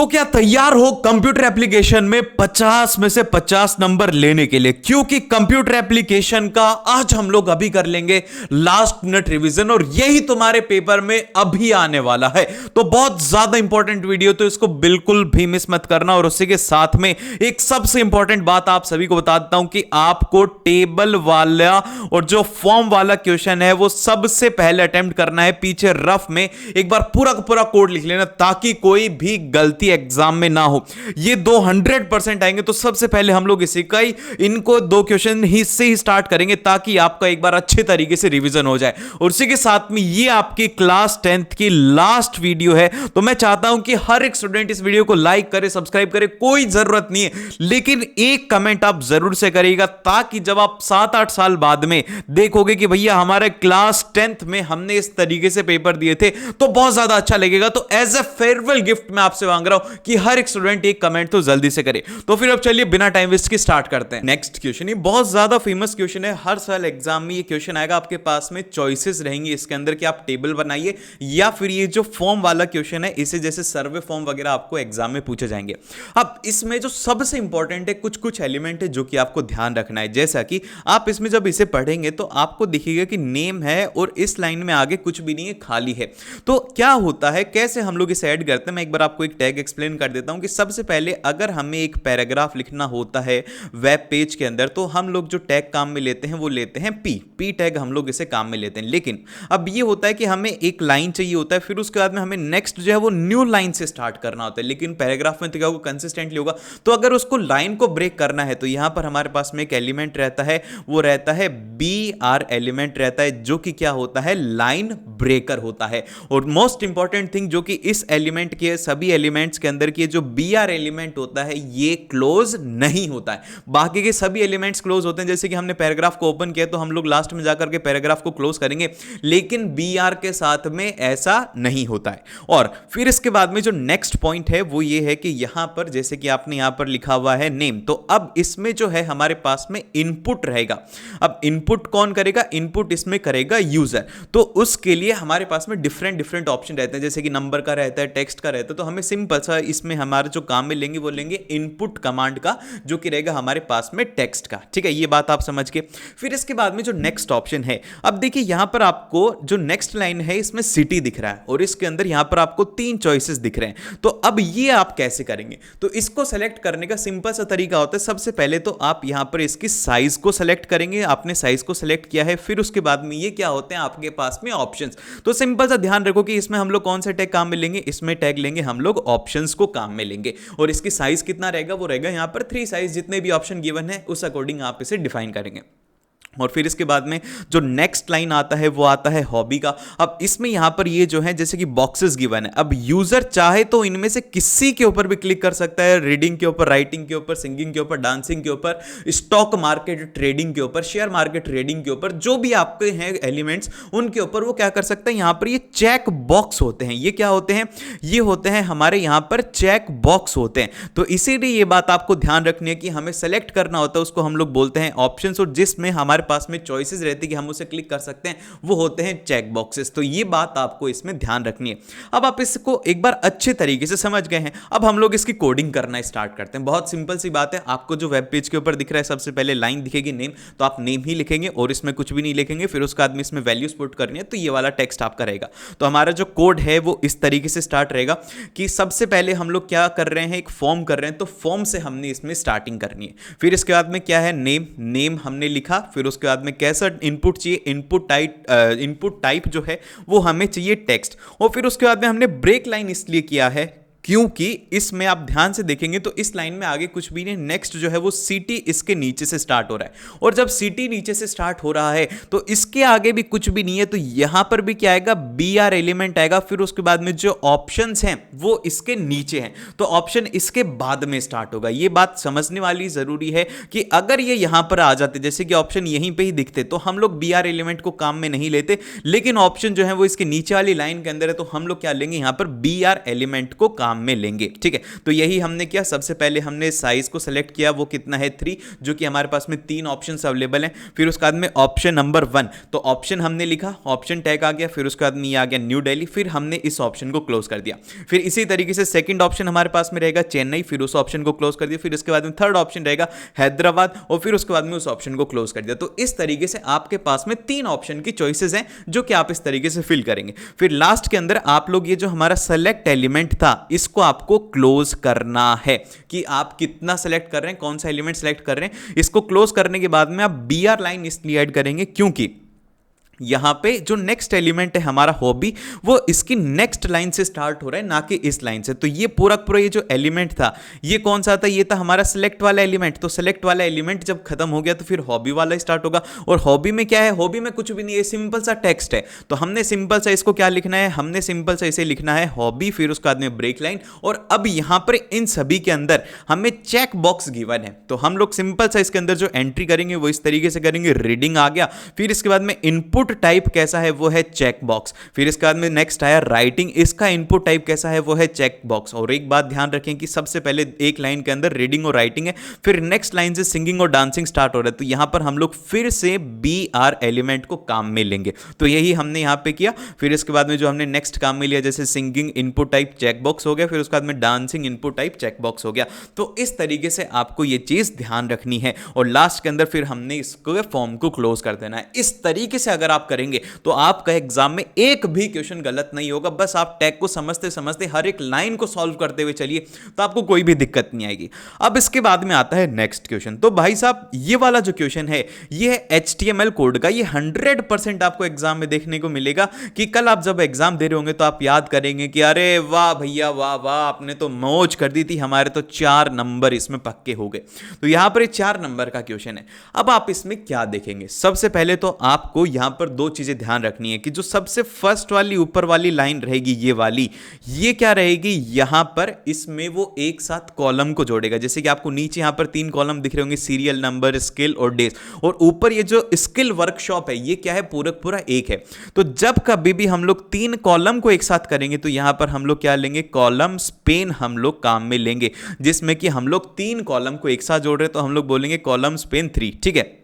तो क्या तैयार हो कंप्यूटर एप्लीकेशन में 50 में से 50 नंबर लेने के लिए? क्योंकि कंप्यूटर एप्लीकेशन का आज हम लोग अभी कर लेंगे लास्ट मिनट रिवीजन और यही तुम्हारे पेपर में अभी आने वाला है। तो बहुत ज्यादा इंपॉर्टेंट वीडियो, तो इसको बिल्कुल भी मिस मत करना। और उसी के साथ में एक सबसे इंपॉर्टेंट बात आप सभी को बता देता हूं कि आपको टेबल वाला और जो फॉर्म वाला क्वेश्चन है वो सबसे पहले अटेम्प्ट करना है। पीछे रफ में एक बार पूरा का पूरा कोड लिख लेना ताकि कोई भी गलती एग्जाम में ना हो। ये 200% आएंगे, तो सबसे पहले हम लोग इसी का ही इनको दो क्वेश्चन ही से ही स्टार्ट करेंगे ताकि आपका एक बार अच्छे तरीके से रिवीजन हो जाए। और उसी के साथ में ये आपकी क्लास 10th की लास्ट वीडियो है, तो मैं चाहता हूं कि हर एक स्टूडेंट इस वीडियो को लाइक करे, सब्सक्राइब करे। कोई जरूरत नहीं है, लेकिन एक कमेंट आप जरूर से करिएगा ताकि जब आप 7-8 साल बाद में देखोगे कि भैया हमारे क्लास 10th में हमने इस तरीके से पेपर दिए थे, तो बहुत ज्यादा अच्छा लगेगा। तो एज ए फेयरवेल गिफ्ट मैं आपसे मांग रहा हूं कि हर एक स्टूडेंट एक कमेंट तो जल्दी से करे। तो फिर अब चलिए बिना टाइम वेस्ट के स्टार्ट करते हैं। नेक्स्ट क्वेश्चन, ये बहुत ज्यादा फेमस क्वेश्चन है, हर साल एग्जाम में ये क्वेश्चन आएगा। आपके पास में चॉइसेस रहेंगी इसके अंदर कि आप टेबल बनाइए या फिर ये जो फॉर्म वाला क्वेश्चन है इसे जैसे सर्वे फॉर्म वगैरह आपको एग्जाम में पूछे जाएंगे। अब इसमें जो सबसे इंपॉर्टेंट है कुछ कुछ एलिमेंट है जो कि आपको ध्यान रखना है। जैसा कि आप इसमें जब इसे पढ़ेंगे तो आपको दिखेगा कि नेम है और इस लाइन में आगे कुछ भी नहीं है, खाली है। तो क्या होता है, कैसे हम लोग इसे ऐड करते हैं, मैं एक बार आपको एक टैग एक्सप्लेन कर देता हूं कि सबसे पहले अगर हमें एक पैराग्राफ लिखना होता है वेब पेज के अंदर, तो हम लोग जो टैग काम में लेते हैं वो लेते हैं पी टैग, हम लोग इसे काम में लेते हैं। लेकिन अब ये होता है कि हमें एक लाइन चाहिए होता है, फिर उसके बाद में हमें नेक्स्ट जो है वो न्यू लाइन से स्टार्ट करना होता है। लेकिन पैराग्राफ में तो क्या होगा, कंसिस्टेंटली होगा। तो अगर उसको लाइन को ब्रेक करना है तो यहां पर हमारे पास में एक एलिमेंट रहता है, वो रहता है BR एलिमेंट रहता है, जो कि क्या होता है, लाइन ब्रेकर होता है। और मोस्ट इंपॉर्टेंट थिंग जो कि इस एलिमेंट के सभी एलिमेंट्स के अंदर की जो BR एलिमेंट होता है ये क्लोज नहीं होता है। बाकी के सभी एलिमेंट्स क्लोज होते हैं। जैसे कि हमने पैराग्राफ को ओपन किया तो हम लोग लास्ट में जाकर के पैराग्राफ को क्लोज करेंगे, लेकिन BR के साथ में ऐसा नहीं होता है। और फिर इसके बाद में जो नेक्स्ट पॉइंट है वो ये है कि यहां पर जैसे कि आपने यहां पर लिखा हुआ है नेम, तो अब इसमें जो है हमारे पास में इनपुट रहेगा। अब इनपुट कौन करेगा, इनपुट इसमें करेगा यूजर। तो उसके लिए हमारे पास में डिफरेंट ऑप्शन रहते हैं, जैसे कि नंबर का रहता है, टेक्स्ट का रहता है। तो हमें सिंपल सा इसमें हमारे जो काम में लेंगे वो लेंगे इनपुट कमांड का, जो कि रहेगा हमारे पास में टेक्स्ट का। ठीक है, ये बात आप समझ के फिर इसके बाद में जो नेक्स्ट ऑप्शन है, अब देखिए यहां पर आपको जो नेक्स्ट लाइन है इसमें सिटी दिख रहा है और इसके अंदर यहां पर आपको 3 चॉइसेस दिख रहे हैं। तो अब ये आप कैसे करेंगे, तो इसको सेलेक्ट करने का सिंपल सा तरीका होता है। सबसे पहले तो आप यहां पर इसकी साइज को सेलेक्ट करेंगे, आपने साइज को सेलेक्ट किया है। फिर उसके बाद में ये क्या होते हैं आपके पास में ऑप्शंस। तो सिंपल सा ध्यान रखो कि इसमें हम लोग कौन सा टैग काम में लेंगे, इसमें टैग लेंगे हम लोग ऑप्शंस को काम में लेंगे। और इसकी साइज कितना रहेगा, वो रहेगा यहां पर 3 साइज, जितने भी ऑप्शन गिवन है उस अकॉर्डिंग आप इसे डिफाइन करेंगे। और फिर इसके बाद में जो नेक्स्ट लाइन आता है वो आता है हॉबी का। अब इसमें यहां पर ये जो है जैसे कि बॉक्सेस गिवन है, अब यूजर चाहे तो इनमें से किसी के ऊपर भी क्लिक कर सकता है, रीडिंग के ऊपर, राइटिंग के ऊपर, सिंगिंग के ऊपर, डांसिंग के ऊपर, स्टॉक मार्केट ट्रेडिंग के ऊपर, शेयर मार्केट ट्रेडिंग के ऊपर, जो भी आपके हैं एलिमेंट्स उनके ऊपर वो क्या कर सकता है। यहां पर ये चेक बॉक्स होते हैं, ये क्या होते हैं, ये होते हैं हमारे यहां पर चेक बॉक्स होते हैं। तो इसीलिए ये बात आपको ध्यान रखनी है कि हमें सेलेक्ट करना होता है, उसको हम लोग बोलते हैं ऑप्शंस, और जिसमें हमारे पास में चॉइसेस रहती है कि हम उसे क्लिक कर सकते हैं, वो होते हैं चेक बॉक्सेस। तो ये बात आपको इसमें ध्यान रखनी है। अब आप इसको एक बार अच्छे तरीके से समझ गए हैं, अब हम लोग इसकी कोडिंग करना स्टार्ट करते हैं। बहुत सिंपल सी बात है, आपको जो वेब पेज के ऊपर दिख रहा है सबसे पहले लाइन दिखेगी नेम, तो आप नेम ही लिखेंगे और इसमें कुछ भी नहीं लिखेंगे। फिर उसके बाद में इसमें वैल्यूज पुट करनी है, तो ये वाला टेक्स्ट आपका रहेगा। तो हमारा जो कोड है वो इस तरीके से स्टार्ट रहेगा कि सबसे पहले हम लोग क्या कर रहे हैं, एक फॉर्म कर रहे हैं, तो फॉर्म से हमने इसमें स्टार्टिंग करनी है। फिर इसके बाद में क्या है, नेम हमने लिखा। फिर उसके बाद में कैसा इनपुट चाहिए, इनपुट टाइप जो है वो हमें चाहिए टेक्स्ट। और फिर उसके बाद में हमने ब्रेक लाइन इसलिए किया है क्योंकि इसमें आप ध्यान से देखेंगे तो इस लाइन में आगे कुछ भी नहीं, नेक्स्ट जो है वो सिटी इसके नीचे से स्टार्ट हो रहा है। और जब सिटी नीचे से स्टार्ट हो रहा है तो इसके आगे भी कुछ भी नहीं है, तो यहां पर भी क्या आएगा, BR एलिमेंट आएगा। फिर उसके बाद में जो ऑप्शंस हैं वो इसके नीचे हैं, तो ऑप्शन इसके बाद में स्टार्ट होगा। ये बात समझने वाली जरूरी है कि अगर ये यहां पर आ जाते, जैसे कि ऑप्शन यहीं पे ही दिखते, तो हम लोग BR एलिमेंट को काम में नहीं लेते। लेकिन ऑप्शन जो है वो इसके नीचे वाली लाइन के अंदर है, तो हम लोग क्या लेंगे, यहां पर BR एलिमेंट को काम में लेंगे। ठीक है, तो यही हमने किया। सबसे पहले हमने साइज को सेलेक्ट किया, वो कितना है 3, जो कि हमारे पास में 3 ऑप्शन अवेलेबल हैं। फिर उसके बाद में ऑप्शन नंबर 1, तो ऑप्शन हमने लिखा, ऑप्शन टैग आ गया, फिर उसके बाद में ये आ गया न्यू दिल्ली, फिर हमने इस ऑप्शन को क्लोज कर दिया। फिर इसी तरीके से सेकंड ऑप्शन हमारे पास में रहेगा चेन्नई, फिर उस ऑप्शन को क्लोज कर दिया। फिर उसके बाद में थर्ड ऑप्शन रहेगा हैदराबाद, और फिर उसके बाद में उस ऑप्शन को क्लोज कर दिया। तो इस तरीके से आपके पास में 3 ऑप्शन की चॉइसेस हैं जो कि आप इस तरीके से फिल करेंगे। फिर लास्ट के अंदर आप लोग ये जो हमारा सेलेक्ट एलिमेंट था इसको आपको क्लोज करना है कि आप कितना सेलेक्ट कर रहे हैं, कौन सा एलिमेंट सेलेक्ट कर रहे हैं। इसको क्लोज करने के बाद में आप BR लाइन इसलिए ऐड करेंगे क्योंकि यहां पे जो नेक्स्ट एलिमेंट है हमारा हॉबी, वो इसकी नेक्स्ट लाइन से स्टार्ट हो रहा है, ना कि इस लाइन से। तो ये पूरा ये जो एलिमेंट था ये कौन सा था, ये था हमारा सिलेक्ट वाला एलिमेंट। तो सिलेक्ट वाला एलिमेंट जब खत्म हो गया तो फिर हॉबी वाला स्टार्ट होगा। और हॉबी में क्या है, हॉबी में कुछ भी नहीं है, सिंपल सा टेक्स्ट है। तो हमने सिंपल सा इसको क्या लिखना है, हमने सिंपल सा इसे लिखना है हॉबी, फिर उसके बाद में ब्रेक लाइन। और अब यहां पर इन सभी के अंदर हमें चेक बॉक्स गिवन है, तो हम लोग सिंपल सा इसके अंदर जो एंट्री करेंगे वो इस तरीके से करेंगे, रीडिंग आ गया। फिर इसके बाद में इनपुट टाइप कैसा है, वो है चेक बॉक्स। फिर इसके बाद में नेक्स्ट आया राइटिंग, इसका इनपुट टाइप कैसा है, वो है चेक बॉक्स। और एक बात ध्यान रखें कि सबसे पहले एक लाइन के अंदर रीडिंग और राइटिंग है, फिर नेक्स्ट लाइन से सिंगिंग और डांसिंग स्टार्ट हो रहा है। तो यहां पर हम लोग फिर से BR एलिमेंट को काम में लेंगे। तो यही हमने यहां पे किया। फिर इसके बाद में जो हमने नेक्स्ट काम में लिया, जैसे singing input type check box हो गया, फिर उसके बाद में dancing input type check box हो गया। तो इस तरीके से आपको ये चीज ध्यान रखनी है। और लास्ट के अंदर फिर हमने इसको फॉर्म को क्लोज कर देना है। इस तरीके से अगर आप करेंगे तो आपका एग्जाम में एक भी क्वेश्चन गलत नहीं होगा। बस आप टैग को समझते समझते हर एक लाइन को सॉल्व करते हुए चलिए, तो आपको कोई भी दिक्कत नहीं आएगी। अब इसके बाद में आता है नेक्स्ट क्वेश्चन। तो भाई साहब ये वाला जो क्वेश्चन है ये है HTML कोड का। ये 100% आपको एग्जाम में देखने को मिलेगा कि कल आप जब एग्जाम दे रहे होंगे तो आप याद करेंगे कि अरे वाह भैया वाह वाह, आपने तो मौज कर दी थी, हमारे तो 4 नंबर इसमें पक्के हो गए। तो यहां पर 4 नंबर का क्वेश्चन है। अब आप इसमें क्या देखेंगे, सबसे पहले तो आपको यहां पर 2 चीजें ध्यान रखनी है कि जो सबसे फर्स्ट वाली ऊपर वाली लाइन रहेगी ये वाली, ये क्या रहेगी, यहां पर इसमें वो एक साथ कॉलम को जोड़ेगा। जैसे कि आपको नीचे यहां पर 3 कॉलम दिख रहे होंगे, सीरियल नंबर, स्किल और डेज। और ऊपर ये जो स्किल वर्कशॉप है ये क्या है, पूरा पूरा एक है। तो जब कभी भी हम लोग 3 कॉलम को एक साथ करेंगे तो यहां पर हम लोग क्या लेंगे, कॉलम स्पेन हम लोग काम में लेंगे, जिसमें कि हम लोग 3 कॉलम को एक साथ जोड़ रहे हैं तो हम लोग बोलेंगे कॉलम स्पेन 3। ठीक है।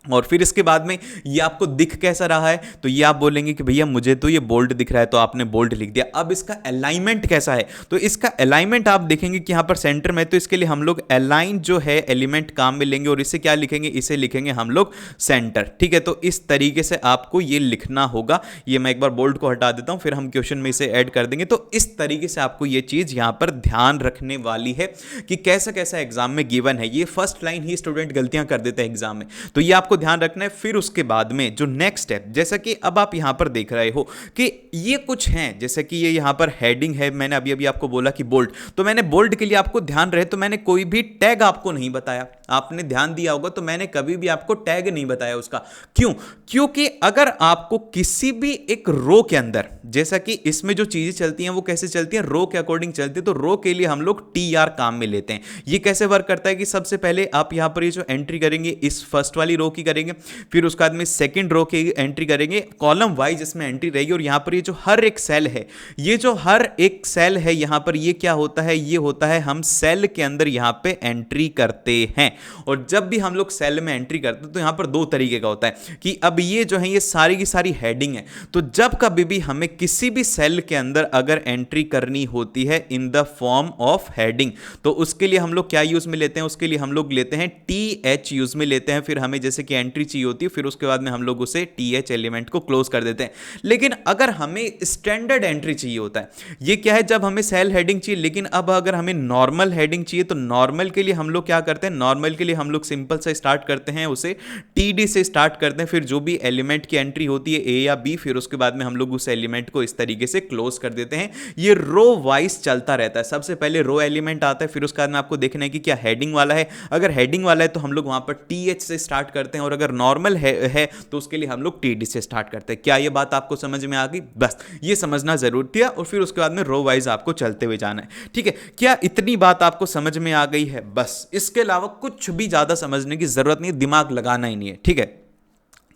और फिर इसके बाद में ये आपको दिख कैसा रहा है, तो ये आप बोलेंगे कि भैया मुझे तो ये बोल्ड दिख रहा है, तो आपने बोल्ड लिख दिया। अब इसका अलाइनमेंट कैसा है, तो इसका अलाइनमेंट आप देखेंगे कि यहां पर सेंटर में, तो इसके लिए हम लोग अलाइन जो है एलिमेंट काम में लेंगे और इसे क्या लिखेंगे, इसे लिखेंगे हम लोग सेंटर। ठीक है, तो इस तरीके से आपको ये लिखना होगा। ये मैं एक बार बोल्ड को हटा देता हूं, फिर हम क्वेश्चन में इसे ऐड कर देंगे। तो इस तरीके से आपको ये चीज यहां पर ध्यान रखने वाली है कि कैसा कैसा एग्जाम में गिवन है। ये फर्स्ट लाइन ही स्टूडेंट गलतियां कर देते हैं एग्जाम में, तो ये आपको ध्यान रखना है। फिर उसके बाद में जो नेक्स्ट है, जैसा कि अब आप यहां पर देख रहे हो कि ये कुछ हैं, जैसे कि ये यहां पर हेडिंग है। मैंने अभी अभी आपको बोला कि बोल्ड, तो मैंने बोल्ड के लिए आपको ध्यान रहे तो मैंने कोई भी टैग आपको नहीं बताया। आपने ध्यान दिया होगा तो मैंने कभी भी आपको टैग नहीं बताया उसका। क्यों? क्योंकि अगर आपको किसी भी एक रो के अंदर, जैसा कि इसमें जो चीजें चलती हैं वो कैसे चलती हैं, रो के अकॉर्डिंग चलती है, तो रो के लिए हम लोग TR काम में लेते हैं। ये कैसे वर्क करता है कि सबसे पहले आप यहां पर ये जो एंट्री करेंगे इस फर्स्ट वाली रो की करेंगे, फिर उसके बाद में सेकंड रो की एंट्री करेंगे, कॉलम वाइज इसमें एंट्री रहेगी। और यहां पर ये जो हर एक सेल है, ये जो हर एक सेल है यहां पर, ये क्या होता है, ये होता है हम सेल के अंदर यहां पे एंट्री करते हैं। और जब भी हम लोग सेल में एंट्री करते हैं तो यहां पर 2 तरीके का होता है कि अब ये जो है ये सारी की सारी हेडिंग है। तो जब कभी भी हमें किसी भी सेल के अंदर अगर एंट्री करनी होती है in the form of heading, तो उसके लिए हम लोग क्या यूज में लेते हैं, उसके लिए हम लोग लेते हैं TH यूज में लेते हैं। फिर हमें जैसे कि एंट्री चाहिए होती है, फिर उसके बाद में हम लोग उसे TH एलिमेंट को क्लोज कर देते हैं। लेकिन अगर हमें स्टैंडर्ड एंट्री चाहिए होता है, ये क्या है, जब हमें सेल हेडिंग चाहिए, लेकिन अब अगर हमें नॉर्मल हेडिंग चाहिए तो नॉर्मल के लिए हम लोग क्या करते हैं, नॉर्मल के लिए हम लोग सिंपल से स्टार्ट करते हैं, उसे TD से स्टार्ट करते हैं। फिर जो भी एलिमेंट की एंट्री होती है A या B, फिर उसके बाद में हम लोग उस एलिमेंट को इस तरीके से क्लोज कर देते हैं। ये रो वाइज चलता रहता है। सबसे पहले रो एलिमेंट आता है, फिर उसके बाद में आपको देखना है कि क्या हेडिंग वाला है। अगर हेडिंग वाला है तो हम लोग वहां पर TH से स्टार्ट करते हैं, और अगर नॉर्मल है तो उसके लिए हम लोग TD से स्टार्ट करते हैं। क्या ये बात आपको समझ में आ गई? बस ये समझना जरूर था, और फिर उसके बाद में रो वाइज आपको चलते हुए जाना है। ठीक है, क्या इतनी बात आपको समझ में आ गई है? बस इसके अलावा कुछ भी ज्यादा समझने की जरूरत नहीं, दिमाग लगाना ही नहीं है। ठीक है,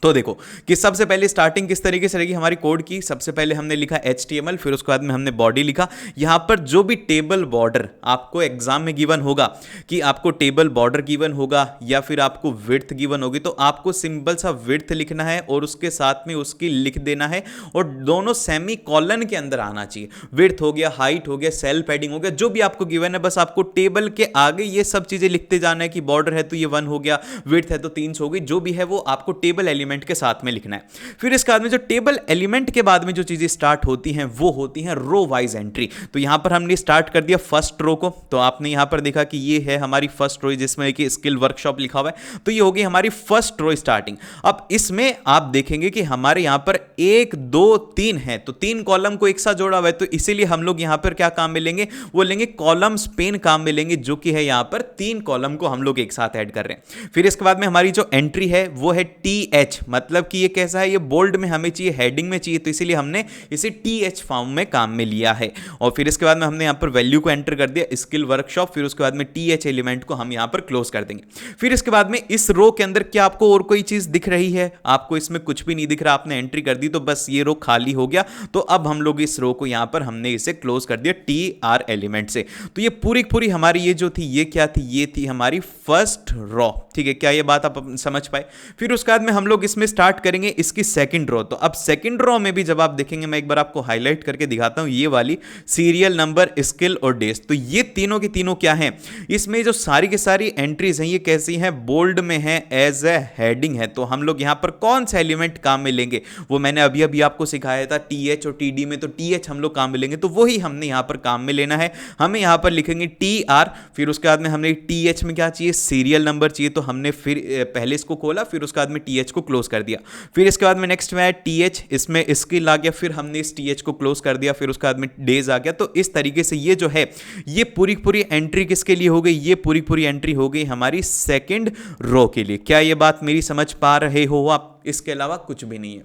तो देखो कि सबसे पहले स्टार्टिंग किस तरीके से रहेगी हमारी कोड की। सबसे पहले हमने लिखा HTML, फिर उसके बाद में हमने बॉडी लिखा। यहां पर जो भी टेबल बॉर्डर आपको एग्जाम में गिवन होगा कि आपको टेबल बॉर्डर गिवन होगा या फिर आपको विड्थ गिवन होगी, तो आपको सिंपल सा विड्थ लिखना है और उसके साथ में उसकी लिख देना है और दोनों सेमी कॉलन के अंदर आना चाहिए। विड्थ हो गया, हाइट हो गया, सेल पैडिंग हो गया, जो भी आपको गिवन है बस आपको टेबल के आगे ये सब चीजें लिखते जाना है कि बॉर्डर है तो ये 1 हो गया, विड्थ है तो 300 हो गई, जो भी है वो आपको टेबल एलिमेंट के साथ में लिखना है। फिर इसके बाद में जो टेबल एलिमेंट के बाद में जो चीजें स्टार्ट होती हैं वो होती हैं रो वाइज एंट्री। तो यहां पर हमने स्टार्ट कर दिया फर्स्ट रो को, तो आपने यहां पर देखा कि ये है हमारी फर्स्ट रो जिसमें कि स्किल वर्कशॉप लिखा हुआ है, तो ये होगी हमारी फर्स्ट रो स्टार्टिंग। अब इसमें आप देखेंगे कि हमारे यहां पर 1 2 3 है, तो 3 कॉलम को एक साथ जोड़ा हुआ है, तो इसीलिए हम लोग यहां पर क्या काम में लेंगे, वो लेंगे कॉलम स्पेन काम में लेंगे, जो कि है यहां पर 3 कॉलम को हम लोग एक साथ ऐड कर रहे हैं। फिर इसके बाद में हमारी जो एंट्री है वो है TH, मतलब कि ये कैसा है, ये बोल्ड में हमें चाहिए, हेडिंग में चाहिए, तो इसीलिए हमने इसे TH फॉर्म में काम में लिया है। और फिर इसके बाद में हमने यहां पर वैल्यू को एंटर कर दिया स्किल वर्कशॉप, फिर उसके बाद में TH एलिमेंट को हम यहां पर क्लोज कर देंगे। फिर इसके बाद में इस रो के अंदर क्या आपको और कोई चीज दिख रही है, आपको इसमें कुछ भी नहीं दिख रहा, आपने एंट्री कर दी तो बस ये रो खाली हो गया। तो अब हम लोग इस रो को यहां पर हमने इसे क्लोज कर दिया TR एलिमेंट से। तो ये पूरी पूरी हमारी ये जो थी ये क्या थी, ये थी हमारी फर्स्ट रो। ठीक है, क्या ये बात आप समझ पाए। फिर उसके बाद में हम लोग इसमें स्टार्ट करेंगे इसकी सेकंड रो। तो अब सेकंड रो में भी जब आप देखेंगे, मैं एक बार आपको हाईलाइट करके दिखाता हूं, ये वाली सीरियल नंबर, स्किल और डेज, तो ये तीनों के तीनों क्या हैं, इसमें जो सारी की सारी एंट्रीज हैं ये कैसी हैं, बोल्ड में है, एज ए हेडिंग है। तो हम लोग यहां पर कौन सा एलिमेंट काम में लेंगे, वो मैंने अभी अभी आपको सिखाया था TH और TD में, तो TH हम लोग काम में लेंगे, तो वही हमने यहां पर काम में लेना है। हमें यहां पर लिखेंगे TR, फिर उसके बाद में हमने TH में क्या चाहिए, सीरियल नंबर चाहिए, तो हमने फिर पहले इसको खोला, फिर उसके बाद में TH को क्लोज कर दिया। फिर इसके बाद में नेक्स्ट में TH, इसमें स्किल आ गया, फिर हमने इस TH को क्लोज कर दिया, फिर उसके बाद में डेज आ गया। तो इस तरीके से ये जो है ये पूरी पूरी एंट्री किसके लिए हो गई, ये पूरी पूरी एंट्री हो गई हमारी सेकंड रो के लिए। क्या ये बात मेरी समझ पा रहे हो आप, इसके अलावा कुछ भी नहीं है।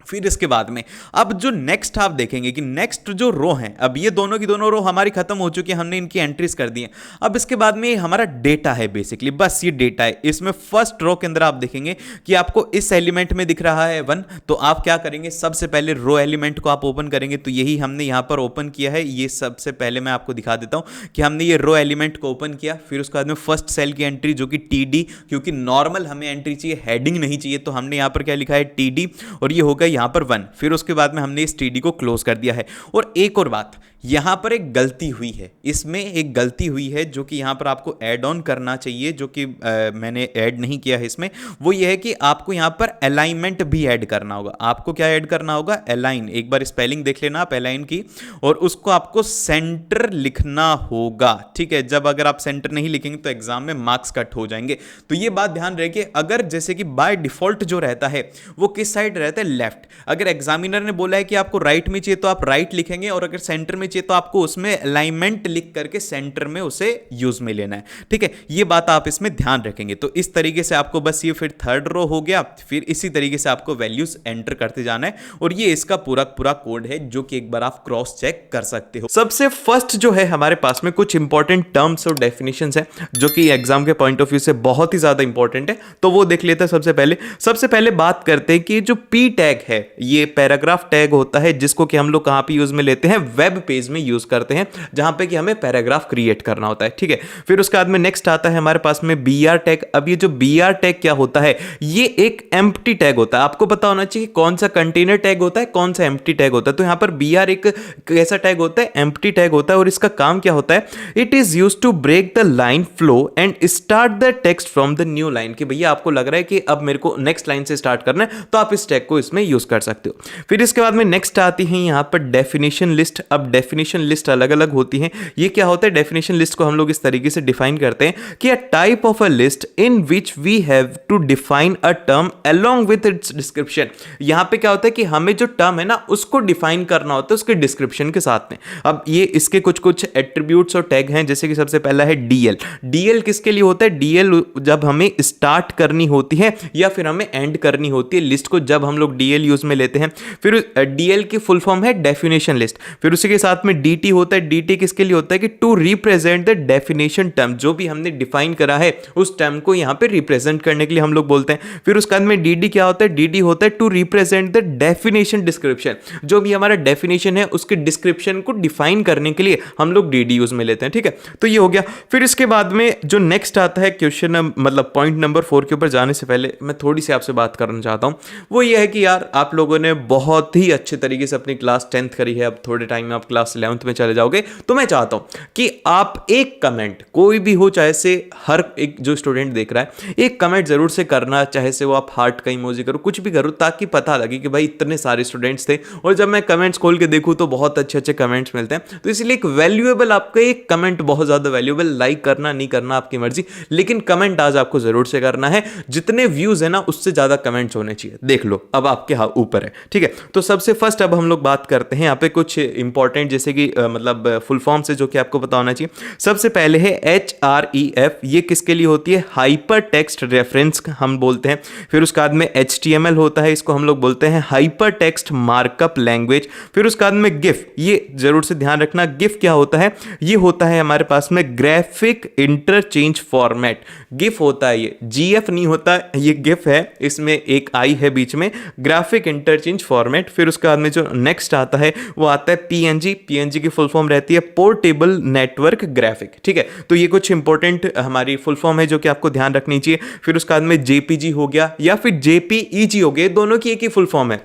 फिर इसके बाद में अब जो नेक्स्ट आप देखेंगे कि नेक्स्ट जो रो है, अब ये दोनों की दोनों रो हमारी खत्म हो चुकी है, हमने इनकी एंट्रीज कर दी हैं। अब इसके बाद में हमारा डेटा है, बेसिकली बस ये डेटा है। इसमें फर्स्ट रो के अंदर आप देखेंगे कि आपको इस एलिमेंट में दिख रहा है 1, तो आप क्या करेंगे, सबसे पहले रो एलिमेंट को आप ओपन करेंगे। तो यही हमने यहां पर ओपन किया है, ये सबसे पहले मैं आपको दिखा देता हूं कि हमने ये रो एलिमेंट को ओपन किया। फिर उसके बाद में फर्स्ट सेल की एंट्री जो कि TD, क्योंकि नॉर्मल हमें एंट्री चाहिए, हेडिंग नहीं चाहिए, तो हमने यहां पर क्या लिखा है TD, और ये होगा यहां पर 1। फिर उसके बाद में हमने इस TD को क्लोज कर दिया है। और एक और बात, यहां पर एक गलती हुई है, इसमें एक गलती हुई है जो कि यहां पर आपको ऐड ऑन करना चाहिए, जो कि मैंने ऐड नहीं किया है इसमें। वो ये है कि आपको यहां पर अलाइनमेंट भी ऐड करना होगा। आपको क्या ऐड करना होगा, अलाइन। एक बार स्पेलिंग देख लेना आप अलाइन की, और उसको आपको सेंटर लिखना होगा। ठीक है, जब अगर आप सेंटर नहीं लिखेंगे तो एग्जाम में मार्क्स कट हो जाएंगे। तो ये बात ध्यान रहे कि अगर जैसे कि बाय डिफॉल्ट जो रहता है वो किस साइड रहता है, लेफ्ट। अगर एग्जामिनर ने बोला है कि आपको राइट में चाहिए तो आप राइट लिखेंगे, और अगर सेंटर में चाहिए तो आपको उसमें अलाइनमेंट लिख करके सेंटर में उसे यूज में लेना है। ठीक है, ये बात आप इसमें ध्यान रखेंगे। तो इस तरीके से आपको बस ये फिर थर्ड रो हो गया। फिर इसी तरीके से आपको वैल्यूज एंटर करते जाना है, और ये इसका पूरा पूरा कोड है जो कि एक बार आप क्रॉस चेक कर सकते हो। सबसे फर्स्ट जो है हमारे पास में कुछ इंपॉर्टेंट टर्म्स और डेफिनेशंस है जो कि एग्जाम के पॉइंट ऑफ व्यू से बहुत ही ज्यादा इंपॉर्टेंट है, तो वो देख लेते हैं। सबसे पहले बात करते हैं कि जो P टैग है, ये पैराग्राफ टैग होता है, जिसको कि हम लोग कहां पे यूज में लेते हैं, वेब पेज में यूज करते हैं, जहां पे कि हमें पैराग्राफ क्रिएट करना होता है। ठीक है, फिर उसके बाद में नेक्स्ट आता है हमारे पास में BR टैग। अब ये जो BR टैग क्या होता है, ये एक एम्प्टी टैग होता है। आपको पता होना चाहिए कौन सा कंटेनर टैग होता है, कौन सा एम्प्टी टैग होता है। तो यहां पर BR एक कैसा टैग होता है, एम्प्टी टैग होता है, और इसका काम क्या होता है, it is used to break the line flow and start the text from the new line. कि भैया आपको लग रहा है कि अब मेरे को नेक्स्ट लाइन से स्टार्ट करना है, तो आप इस टैग को इसमें यूज कर सकते हो। फिर इसके बाद में नेक्स्ट आती है यहां पर डेफिनेशन लिस्ट। अब डेफिनेशन लिस्ट अलग अलग होती है। ये क्या होता है, डेफिनेशन लिस्ट को हम लोग इस तरीके से डिफाइन करते हैं कि a type of a list in which we have to define a term along with its description. यहां पे क्या होता है कि हमें जो टर्म है ना उसको डिफाइन करना होता है उसके डिस्क्रिप्शन के साथ में। अब ये इसके कुछ कुछ एट्रीब्यूट्स और टैग हैं, जैसे कि सबसे पहला है DL। DL किसके लिए होता है, DL जब हमें स्टार्ट करनी होती है या फिर हमें एंड करनी होती है लिस्ट को, जब हम लोग DL यूज में लेते हैं। फिर डीएल की फुल फॉर्म है डेफिनेशन लिस्ट। फिर उसी के साथ में डीटी होता है। डीटी किसके लिए होता है कि to represent the definition term, जो भी हमने डिफाइन करा है उस टर्म को यहां पे रिप्रेजेंट करने के लिए हम लोग बोलते हैं। फिर उसके बाद में डीडी क्या होता है, डीडी होता है to represent the definition description, जो भी हमारा डेफिनेशन है उसके डिस्क्रिप्शन को डिफाइन करने के लिए हम लोग डीडी यूज में लेते हैं। ठीक है, तो ये हो गया। फिर इसके बाद में जो नेक्स्ट आता है क्वेश्चन, मतलब पॉइंट नंबर 4 के ऊपर जाने से पहले मैं थोड़ी सी आपसे बात करना चाहता हूं। वो ये है कि यार आप लोगों ने बहुत ही अच्छे तरीके से अपनी क्लास 10th करी है, अब थोड़े टाइम में आप क्लास 11th में चले जाओगे, तो मैं चाहता हूं कि आप एक कमेंट कोई भी हो, चाहे से हर एक जो स्टूडेंट देख रहा है एक कमेंट जरूर से करना, चाहे से वो आप हार्ट का इमोजी करो, कुछ भी करो, ताकि पता लगे कि भाई इतने सारे स्टूडेंट्स थे। और जब मैं कमेंट्स खोल के देखूं तो बहुत अच्छे अच्छे कमेंट्स मिलते हैं, तो इसलिए एक वैल्यूएबल आपका एक कमेंट बहुत ज्यादा वैल्यूएबल, लाइक करना नहीं करना आपकी मर्जी, लेकिन कमेंट आज आपको जरूर से करना है। जितने व्यूज है ना उससे ज्यादा कमेंट्स होने चाहिए। देख लो अब आपके ऊपर है। ठीक है, तो सबसे फर्स्ट अब हम लोग बात करते हैं यहाँ पे कुछ इंपॉर्टेंट, जैसे कि मतलब फुल फॉर्म से जो कि आपको पता होना चाहिए। सबसे पहले है HREF, ये किसके लिए होती है, हाइपर टेक्स्ट रेफरेंस हम बोलते हैं। फिर उसके बाद में HTML होता है, इसको हम लोग बोलते हैं हाइपर टेक्स्ट मार्कअप लैंग्वेज। फिर उसके बाद में गिफ, ये जरूर से ध्यान रखना, गिफ क्या होता है, ये होता है हमारे पास में ग्राफिक इंटरचेंज फॉर्मेट। गिफ होता है ये, GF नहीं होता, ये गिफ है, इसमें एक आई है बीच में, ग्राफिक इंटरचेंज फॉर्मेट। फिर उसके बाद में जो नेक्स्ट आता है वो आता है PNG। PNG की फुल फॉर्म रहती है पोर्टेबल नेटवर्क ग्राफिक। ठीक है, तो ये कुछ इंपॉर्टेंट हमारी फुल फॉर्म है जो कि आपको ध्यान रखनी चाहिए। फिर उसके बाद में JPG हो गया या फिर JPEG हो गया, दोनों की एक ही फुल फॉर्म है।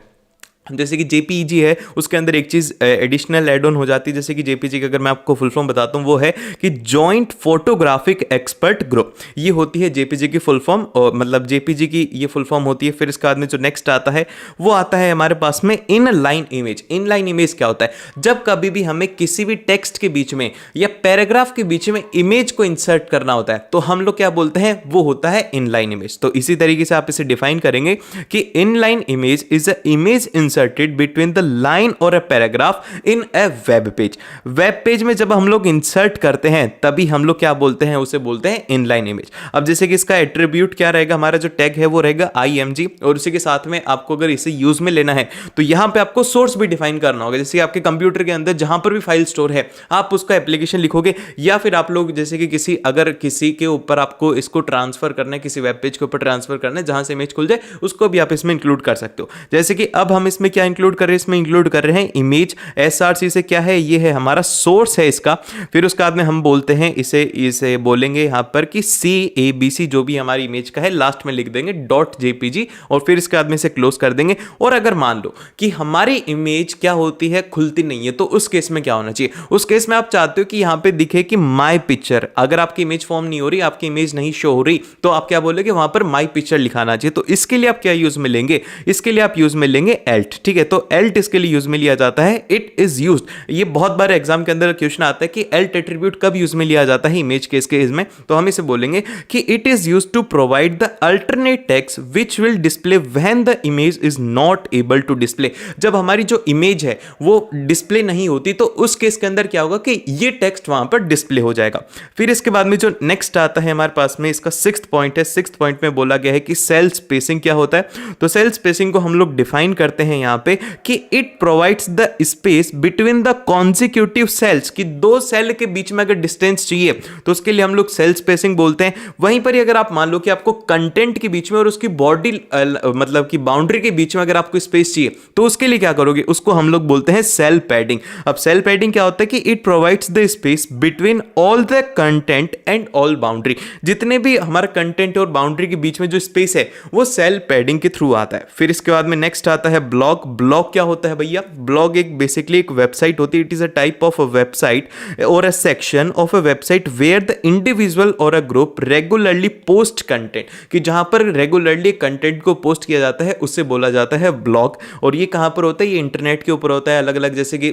जैसे कि JPEG है, उसके अंदर एक चीज़ एडिशनल एड ऑन हो जाती है, जैसे कि JPG का अगर मैं आपको फुल फॉर्म बताता हूँ वो है कि जॉइंट फोटोग्राफिक एक्सपर्ट ग्रुप, ये होती है JPG की फुल फॉर्म, और मतलब JPG की ये फुल फॉर्म होती है। फिर इसके बाद में जो नेक्स्ट आता है वो आता है हमारे पास में इनलाइन इमेज। इनलाइन इमेज क्या होता है, जब कभी भी हमें किसी भी टेक्स्ट के बीच में या पैराग्राफ के बीच में इमेज को इंसर्ट करना होता है तो हम लोग क्या बोलते हैं, वो होता है इनलाइन इमेज। तो इसी तरीके से आप इसे डिफाइन करेंगे कि inline image is a image between the line or a paragraph in a web page। Web page में जब हम लोग इंसर्ट करते हैं तभी हम लोग क्या बोलते हैं, उसे बोलते हैं इनलाइन इमेज। अब जैसे कि इसका एट्रीब्यूट क्या रहेगा, हमारा जो टैग है वो रहेगा IMG, और उसी के साथ में आपको अगर इसे यूज में लेना है तो यहां पे आपको सोर्स भी डिफाइन करना होगा। जैसे आपके कंप्यूटर के अंदर जहां पर भी फाइल स्टोर है आप उसका एप्लीकेशन लिखोगे, या फिर आप लोग जैसे कि अगर किसी के ऊपर आपको इसको ट्रांसफर करना है, किसी वेब पेज के ऊपर ट्रांसफर करना है जहां से इमेज खुल जाए, उसको भी आप इसमें इंक्लूड कर सकते हो। जैसे कि अब हम इसमें क्या इंक्लूड कर रहे हैं, इसमें इंक्लूड कर रहे हैं इमेज। SRC से क्या है, ये है हमारा सोर्स है इसका। फिर उसके बाद में हम बोलते हैं इसे बोलेंगे यहां पर कि CABC, जो भी हमारी इमेज का है लास्ट में लिख देंगे .jpg, और फिर इसके बाद में इसे क्लोज कर देंगे। और अगर मान लो कि हमारी इमेज क्या होती है, खुलती नहीं है, तो उस केस में क्या होना चाहिए, उस केस में आप चाहते हो कि यहां पे दिखे कि माय पिक्चर। अगर आपकी इमेज फॉर्म नहीं हो रही, आपकी इमेज नहीं शो हो रही, तो आप क्या बोलोगे, वहां पर माय पिक्चर लिखाना चाहिए। तो इसके लिए आप क्या यूज में लेंगे, इसके लिए आप यूज में लेंगे alt। ठीक है, तो alt इसके लिए यूज में लिया जाता है, इट इज यूज्ड। ये बहुत बार एग्जाम के अंदर क्वेश्चन आता है कि alt एट्रीब्यूट कब यूज में लिया जाता है इमेज के केस में, तो हम इसे बोलेंगे कि it is used to provide the alternate text which will display when the image is not able to display. जब हमारी जो इमेज है वो डिस्प्ले नहीं होती तो उस केस के अंदर क्या होगा कि ये टेक्स्ट वहां पर डिस्प्ले हो जाएगा। फिर इसके बाद में जो नेक्स्ट आता है हमारे पास में, इसका 6th पॉइंट है। 6th पॉइंट में बोला गया है कि सेल स्पेसिंग क्या होता है। तो सेल स्पेसिंग को हम लोग डिफाइन करते हैं यहां पे कि it provides the space between the consecutive cells, कि दो सेल के बीच में अगर डिस्टेंस चाहिए तो उसके लिए हम लोग सेल स्पेसिंग बोलते हैं। वहीं पर अगर आप मान लो कि आपको कंटेंट के बीच में और उसकी बॉडी मतलब कि बाउंड्री के बीच में अगर आपको स्पेस चाहिए तो उसके लिए क्या करोगे, उसको हम लोग बोलते हैं सेल पैडिंग। अब सेल पैडिंग क्या होता है कि it provides the space between all the content and all boundary. जितने भी हमारा कंटेंट और बाउंड्री के बीच में जो स्पेस है वो सेल पैडिंग के थ्रू आता है। फिर इसके बाद में नेक्स्ट आता है ब्लॉग। ब्लॉग क्या होता है भैया, ब्लॉग एक बेसिकली एक वेबसाइट होती है। It is a type of a website or a section of a website where the individual or a group regularly post content, कि जहां पर रेगुलरली कंटेंट को पोस्ट किया जाता है उससे बोला जाता है ब्लॉग। और ये कहां पर होता है, ये इंटरनेट के ऊपर होता है अलग अलग, जैसे कि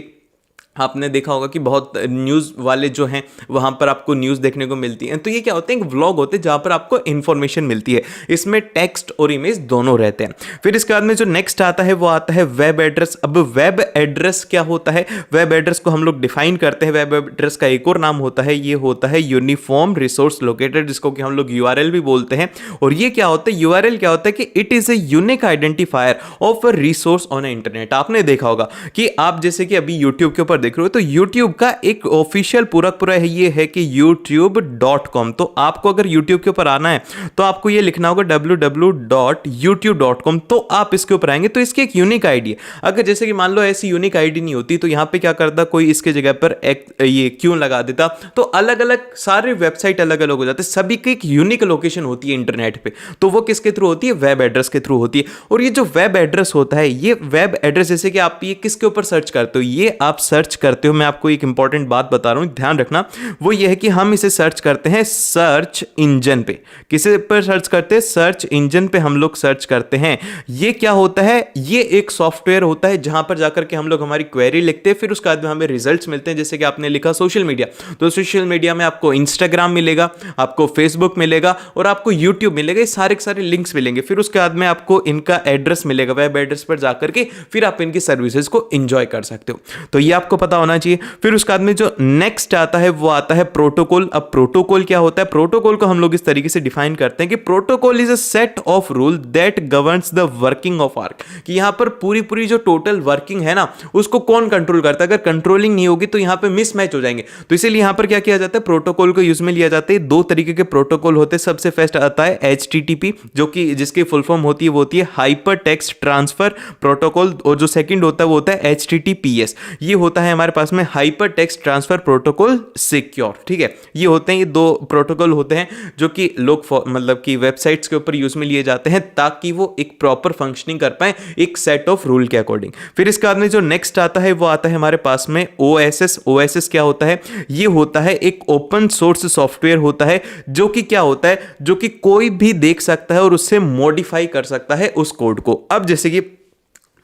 आपने देखा होगा कि बहुत न्यूज़ वाले जो हैं वहाँ पर आपको न्यूज़ देखने को मिलती हैं। तो ये क्या होते हैं, एक व्लॉग होते हैं जहाँ पर आपको इन्फॉर्मेशन मिलती है। इसमें टेक्स्ट और इमेज दोनों रहते हैं। फिर इसके बाद में जो नेक्स्ट आता है वो आता है वेब एड्रेस। अब वेब एड्रेस क्या होता है, वेब एड्रेस को हम लोग डिफाइन करते हैं। वेब एड्रेस का एक और नाम होता है, ये होता है यूनिफॉर्म रिसोर्स लोकेटर, जिसको कि हम लोग यूआरएल भी बोलते हैं। और ये क्या होता है, यूआरएल क्या होता है कि it is a unique identifier of a resource on internet. आपने देखा होगा कि आप जैसे कि अभी यूट्यूब के ऊपर देख रहे हो तो YouTube का एक ऑफिशियल पूरा है, ये है कि youtube.com। तो आपको अगर YouTube के ऊपर आना है तो आपको ये लिखना होगा www.youtube.com। तो आप इसके ऊपर आएंगे तो इसकी एक यूनिक आईडी है। अगर जैसे कि मान लो ऐसी यूनिक आईडी नहीं होती तो यहां पे क्या करता कोई, इसके जगह पर ये क्यों लगा देता, तो अलग अलग सारे वेबसाइट अलग अलग हो जाते, सभी की एक यूनिक लोकेशन होती है इंटरनेट पे। तो वो किसके थ्रू होती है, वेब एड्रेस के थ्रू होती है। और ये जो वेब एड्रेस होता है, ये वेब एड्रेस जैसे कि आप ये किसके ऊपर सर्च करते हो, ये आप सर्च करते हो, मैं आपको एक इंपॉर्टेंट बात बता रहा हूं, ध्यान रखना, वो ये है कि हम इसे सर्च करते हैं सर्च इंजन पे। किसे पर सर्च करते हैं, सर्च इंजन पे हम लोग सर्च करते हैं। ये क्या होता है, ये एक सॉफ्टवेयर होता है जहां पर जाकर के हम लोग हमारी क्वेरी लिखते हैं, फिर उसके बाद में हमें रिजल्ट्स मिलते हैं। जैसे कि आपने लिखा सोशल मीडिया, तो सोशल मीडिया में आपको इंस्टाग्राम मिलेगा, आपको फेसबुक मिलेगा और आपको यूट्यूब मिलेगा, ये सारे के सारे लिंक्स मिलेंगे। फिर उसके बाद में आपको इनका एड्रेस मिलेगा, वेब एड्रेस पर जाकर के फिर आप इनकी सर्विसेज को एंजॉय कर सकते हो। तो ये आपको पता होना चाहिए। फिर उसके बाद में जो नेक्स्ट आता है वो आता है प्रोटोकॉल। अब प्रोटोकॉल क्या होता है, प्रोटोकॉल को हम लोग इस तरीके से डिफाइन करते हैं कि protocol is a set of rule that governs the working of arc. कि यहां पर पूरी जो टोटल वर्किंग है ना, उसको कौन कंट्रोल करता है। अगर कंट्रोलिंग नहीं होगी तो यहां पे मिसमैच हो जाएंगे। तो इसीलिए यहां पर क्या किया जाता है, प्रोटोकॉल को यूज में लिया जाता है। दो तरीके के प्रोटोकॉल होते हैं। सबसे फर्स्ट आता है HTTP, जो कि जिसकी फुल फॉर्म होती है वो होती है हाइपर टेक्स्ट ट्रांसफर प्रोटोकॉल। और जो सेकंड होता है वो होता है HTTPS। ये होता है हमारे पास में hyper text transfer protocol secure. ठीक है, ये होते हैं, ये दो प्रोटोकॉल होते हैं जो कि लोग मतलब कि वेबसाइट्स के ऊपर यूज में लिए जाते हैं ताकि वो एक प्रॉपर फंक्शनिंग कर पाए एक सेट ऑफ रूल के अकॉर्डिंग। फिर इसके बाद में जो नेक्स्ट आता है वो आता है हमारे पास में OSS। OSS क्या होता है, ये होता है एक ओपन सोर्स सॉफ्टवेयर होता है जो कि क्या होता है, जो कि कोई भी देख सकता है और उससे मॉडिफाई कर सकता है उस कोड को। अब जैसे कि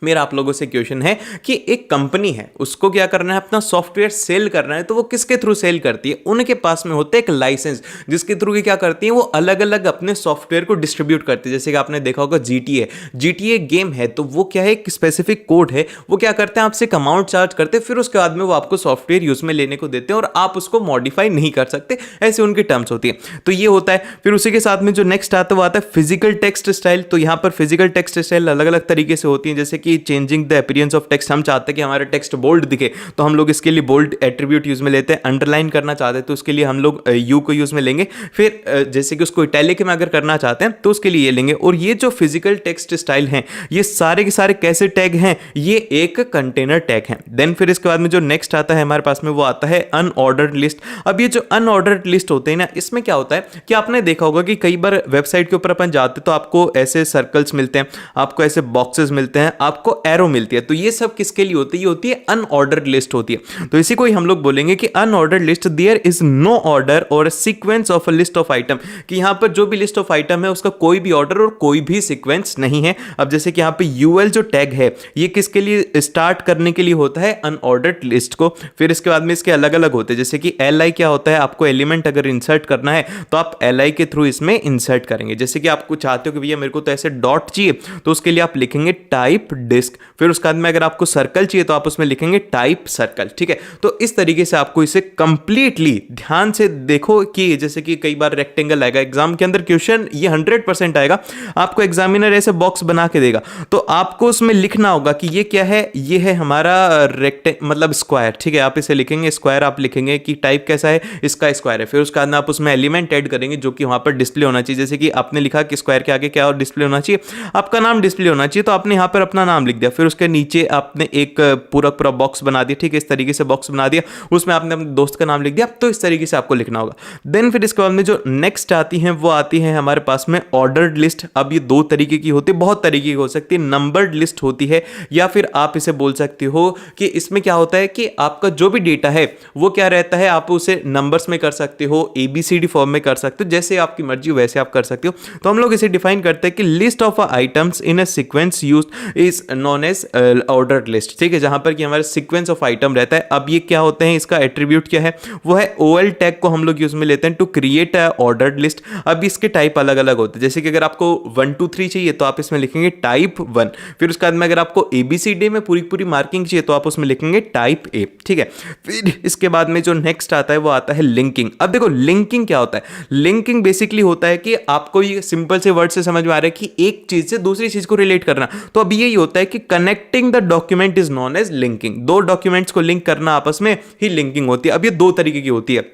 मेरा आप लोगों से क्वेश्चन है कि एक कंपनी है, उसको क्या करना है, अपना सॉफ्टवेयर सेल करना है, तो वो किसके थ्रू सेल करती है, उनके पास में होता है एक लाइसेंस जिसके थ्रू क्या करती है, वो अलग अलग अपने सॉफ्टवेयर को डिस्ट्रीब्यूट करती है। जैसे कि आपने देखा होगा GTA गेम है, तो वो क्या है, एक स्पेसिफिक कोड है, वो क्या करते हैं, आपसे एक अमाउंट चार्ज करते हैं, फिर उसके बाद में वो आपको सॉफ्टवेयर यूज में लेने को देते हैं और आप उसको मॉडिफाई नहीं कर सकते, ऐसे उनकी टर्म्स होती है। तो ये होता है। फिर उसी के साथ में जो नेक्स्ट आता है वो आता है फिजिकल टेक्स्ट स्टाइल। तो यहाँ पर फिजिकल टेक्स्ट स्टाइल अलग अलग तरीके से होती है, जैसे कि changing the appearance of text. हम चाहते हैं कि हमारा टेक्स्ट बोल्ड दिखे तो हम लोग इसके लिए बोल्ड एट्रीब्यूट यूज में लेते हैं। अंडरलाइन करना चाहते हैं तो उसके लिए हम लोग यू को यूज में लेंगे। फिर जैसे कि उसको इटैलिक में अगर करना चाहते हैं तो उसके लिए ये लेंगे। और ये जो फिजिकल टेक्स्ट स्टाइल हैं, ये सारे के सारे कैसे टैग हैं, ये एक कंटेनर टैग हैं। देन फिर इसके बाद में जो नेक्स्ट आता है हमारे पास में वो आता है अनऑर्डर्ड लिस्ट। अब ये जो अनऑर्डर्ड लिस्ट होते हैं ना, इसमें क्या होता है कि आपने देखा होगा कि कई बार वेबसाइट के ऊपर अपन जाते तो आपको ऐसे सर्कल्स मिलते हैं, आपको ऐसे बॉक्सेस मिलते हैं, आपको एरो मिलती है। तो ये सब किसके लिए होती है, ये होती है अनऑर्डर्ड लिस्ट होती है। तो इसी को ही हम लोग बोलेंगे कि unordered list, there is no order or sequence of a list of item. कि यहां पर जो भी लिस्ट ऑफ आइटम है उसका कोई भी ऑर्डर और कोई भी सीक्वेंस नहीं है। अब जैसे कि यहां पे यूएल जो टैग है, ये किसके लिए, स्टार्ट करने के लिए होता है अनऑर्डर्ड लिस्ट को। फिर इसके बाद में इसके अलग अलग होते हैं, जैसे कि एल आई क्या होता है, आपको एलिमेंट अगर इंसर्ट करना है तो आप एल आई के थ्रू इसमें इंसर्ट करेंगे। जैसे कि आपको चाहते हो कि भैया मेरे को तो ऐसे डॉट चाहिए, तो उसके लिए आप लिखेंगे टाइप डिस्क। फिर उसके बाद में अगर आपको सर्कल चाहिए तो आप उसमें लिखेंगे टाइप सर्कल। ठीक है, तो इस तरीके से आपको इसे कंप्लीटली ध्यान से देखो कि जैसे कि कई बार रेक्टेंगल आएगा एग्जाम के अंदर, क्वेश्चन ये 100% आएगा, आपको एग्जामिनर ऐसे बॉक्स बना के देगा, तो आपको उसमें लिखना होगा कि ये क्या है, ये है हमारा रेक्टेंगल मतलब स्क्वायर। ठीक है, आप इसे लिखेंगे स्क्वायर, आप लिखेंगे कि टाइप कैसा है, इसका स्क्वायर है। फिर उसके बाद आप उसमें एलिमेंट ऐड करेंगे जो कि वहां पर डिस्प्ले होना चाहिए। जैसे कि आपने लिखा कि स्क्वायर के आगे क्या और डिस्प्ले होना चाहिए, आपका नाम डिस्प्ले होना चाहिए, तो आपने यहां पर अपना नाम लिख दिया। फिर उसके नीचे आपने एक पूरा बॉक्स बना दिया। ठीक है, इस तरीके से बॉक्स बना दिया, उसमें आपने अपने दोस्त का नाम लिख दिया। तो इस तरीके से आपको लिखना होगा। देन फिर इसके बाद में जो नेक्स्ट आती है वो आती है हमारे पास में ऑर्डर्ड लिस्ट। अब ये दो तरीके की होती है, बहुत तरीके की हो सकती है। नंबर्ड लिस्ट होती है, या फिर आप इसे बोल सकते हो कि इसमें क्या होता है कि आपका जो भी डेटा है वो क्या रहता है, आप उसे नंबर्स में कर सकते हो, ABCD फॉर्म में कर सकते हो, जैसे आपकी मर्जी वैसे आप कर सकते हो। तो हम लोग इसे डिफाइन करते हैं कि list of items in a sequence used is is known as ordered list, ठीक है, जहां पर कि हमारा सीक्वेंस ऑफ आइटम रहता है। अब ये क्या होते हैं, इसका एट्रीब्यूट क्या है, वो है OL टैग को हम लोग यूज में लेते हैं to create a ordered list. अब इसके टाइप अलग अलग होते हैं, जैसे कि अगर आपको 1 2 3 चाहिए तो आप इसमें लिखेंगे टाइप 1, फिर उसके बाद में अगर आपको ABCD में पूरी पूरी मार्किंग चाहिए तो आप उसमें लिखेंगे टाइप A, ठीक है। फिर इसके बाद में जो नेक्स्ट आता है वो आता है लिंकिंग। अब देखो लिंकिंग क्या होता है, लिंकिंग बेसिकली होता है कि आपको ये सिंपल से वर्ड से समझ में आ रहा है कि एक चीज से दूसरी चीज को रिलेट करना, तो अब यही होता है कि connecting the document is known as linking. दो डॉक्यूमेंट्स को लिंक करना आपस में ही लिंकिंग होती है। अब ये दो तरीके की होती है,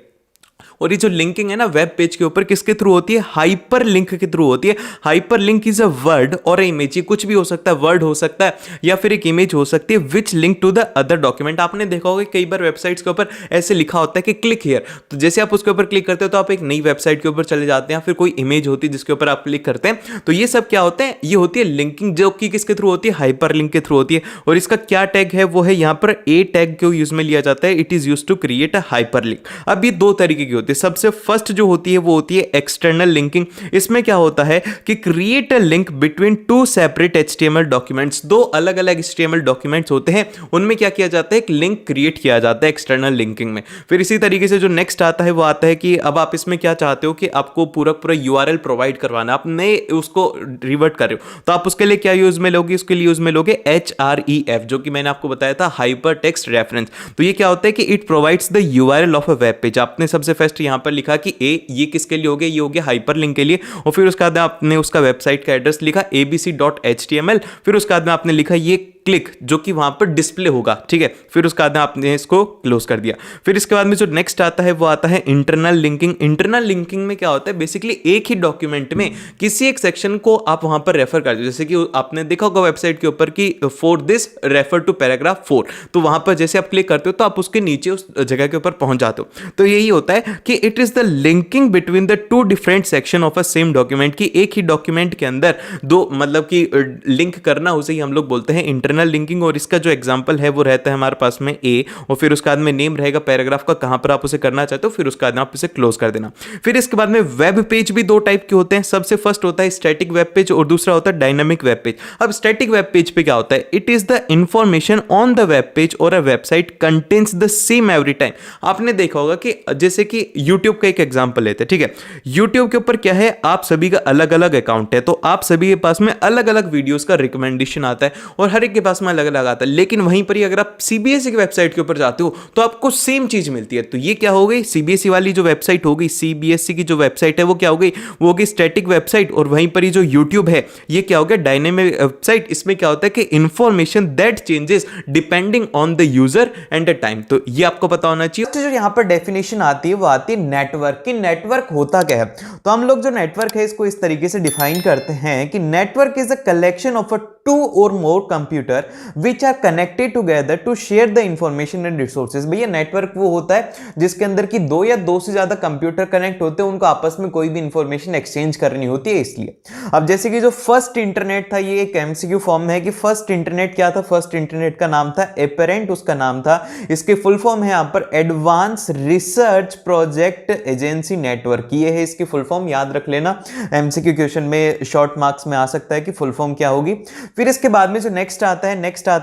और ये जो लिंकिंग है ना वेब पेज के ऊपर किसके थ्रू होती है, हाइपर लिंक के थ्रू होती है। Hyper link is a word और इमेज, ये कुछ भी हो सकता है, वर्ड हो सकता है या फिर एक इमेज हो सकती है, which link to the other document. आपने देखा होगा कई बार वेबसाइट्स के ऊपर ऐसे लिखा होता है कि क्लिक हियर, तो जैसे आप उसके ऊपर क्लिक करते हो तो आप एक नई वेबसाइट के ऊपर चले जाते हैं, फिर कोई इमेज होती है जिसके ऊपर आप क्लिक करते हैं। तो ये सब क्या होते हैं, ये होती है लिंकिंग, जो कि किसके थ्रू होती है, हाइपर लिंक के थ्रू होती है। और इसका क्या टैग है, वो है यहाँ पर A टैग को यूज में लिया जाता है, it is use to create a hyperlink. अब ये दो तरीके की होती है। सबसे फर्स्ट जो होती है वो होती है एक्सटर्नल लिंकिंग। इसमें क्या होता है कि create a link between two separate HTML documents. दो अलग अलग HTML डॉक्यूमेंट्स होते हैं, उनमें क्या किया जाता है, एक लिंक क्रिएट किया जाता है एक्सटर्नल लिंकिंग में। फिर इसी तरीके से जो नेक्स्ट आता है वो आता है कि अब आप इसमें क्या चाहते हो कि आपको पूरा पूरा URL प्रोवाइड करवाना, आप नए उसको रिवर्ट कर रहे हो, तो आप उसके लिए क्या यूज में लोगे, उसके लिए यूज में लोगे href, जो कि मैंने आपको बताया था हाइपर टेक्स्ट रेफरेंस। तो ये क्या होता है कि it provides the URL of a web page. आपने सबसे फर्स्ट यहां पर लिखा कि ये किसके लिए हो गया, ये हो गया हाइपर लिंक के लिए, और फिर उसके बाद आपने उसका वेबसाइट का एड्रेस लिखा abc.html, फिर उसके बाद में आपने लिखा ये क्लिक, जो कि वहां पर डिस्प्ले होगा, ठीक है। फिर उसके बाद आपने इसको क्लोज कर दिया। फिर इसके बाद में जो नेक्स्ट आता है वो आता है इंटरनल लिंकिंग। इंटरनल लिंकिंग में क्या होता है, बेसिकली एक ही डॉक्यूमेंट में किसी एक सेक्शन को आप वहां पर रेफर कर दो, जैसे कि आपने देखा होगा वेबसाइट के ऊपर कि for this refer to paragraph 4, तो वहां पर जैसे आप क्लिक करते हो तो आप उसके नीचे उस जगह के ऊपर पहुंच जाते हो। तो यही होता है कि it is the linking between the two different section of a same document, की एक ही डॉक्यूमेंट के अंदर दो मतलब कि लिंक करना, उसे ही हम लोग बोलते हैं इंटरनल लिंकिंग। और इसका जो एग्जांपल है वो रहता है हमारे पास में A, और फिर उसके बाद में नेम रहेगा पैराग्राफ का, कहां पर आप उसे करना चाहते हो, फिर उसके बाद में आप उसे क्लोज कर देना। फिर इसके बाद में वेब पेज भी दो टाइप के होते हैं। सबसे फर्स्ट होता है स्टैटिक वेब पेज और दूसरा होता है डायनामिक वेब पेज। अब स्टैटिक वेब पेज पे क्या होता है, it is the information on the web page और a website contains the same every time. आपने देखा होगा कि जैसे कि YouTube का एक एग्जांपल लेते हैं, ठीक है। YouTube के ऊपर क्या है, आप सभी का अलग अलग अकाउंट है, तो आप सभी के पास में अलग अलग वीडियोस का रिकमेंडेशन आता है और हर एक के पास में अलग अलग आता है। लेकिन वहीं पर ही अगर आप CBSE की वेबसाइट के ऊपर जाते हो तो आपको सेम चीज मिलती है। तो ये क्या हो गई, CBSE वाली जो वेबसाइट हो गई, CBSE की जो वेबसाइट है वो क्या हो गई, वो हो गई स्टैटिक वेबसाइट। और वहीं पर ही जो YouTube है ये क्या हो गया, डायनेमिक वेबसाइट। इसमें क्या होता है कि information that changes depending on the user and the time. तो ये आपको पता होना चाहिए। जो यहाँ पर डेफिनेशन आती है वो आती है नेटवर्क की। नेटवर्क होता क्या है, तो हम लोग जो नेटवर्क है इसको इस तरीके से डिफाइन करते हैं कि network is a collection of a 2 or more computer which are connected together to share the information and resources। भैया नेटवर्क वो होता है जिसके अंदर की 2 या 2 से ज्यादा कंप्यूटर कनेक्ट होते हैं, उनको आपस में कोई भी इंफॉर्मेशन एक्सचेंज करनी होती है। इसलिए अब जैसे कि जो फर्स्ट इंटरनेट था, ये एक MCQ फॉर्म में है कि फर्स्ट इंटरनेट क्या था, फर्स्ट इंटरनेट का नाम था एपरेंट, उसका नाम था। इसके फुल फॉर्म है यहाँ पर advance research project agency network, ये है इसकी फुल फॉर्म, याद रख लेना। MCQ क्वेश्चन में शॉर्ट मार्क्स में आ सकता है कि फुल फॉर्म क्या होगी। फिर इसके बाद में जो नेक्स्ट आता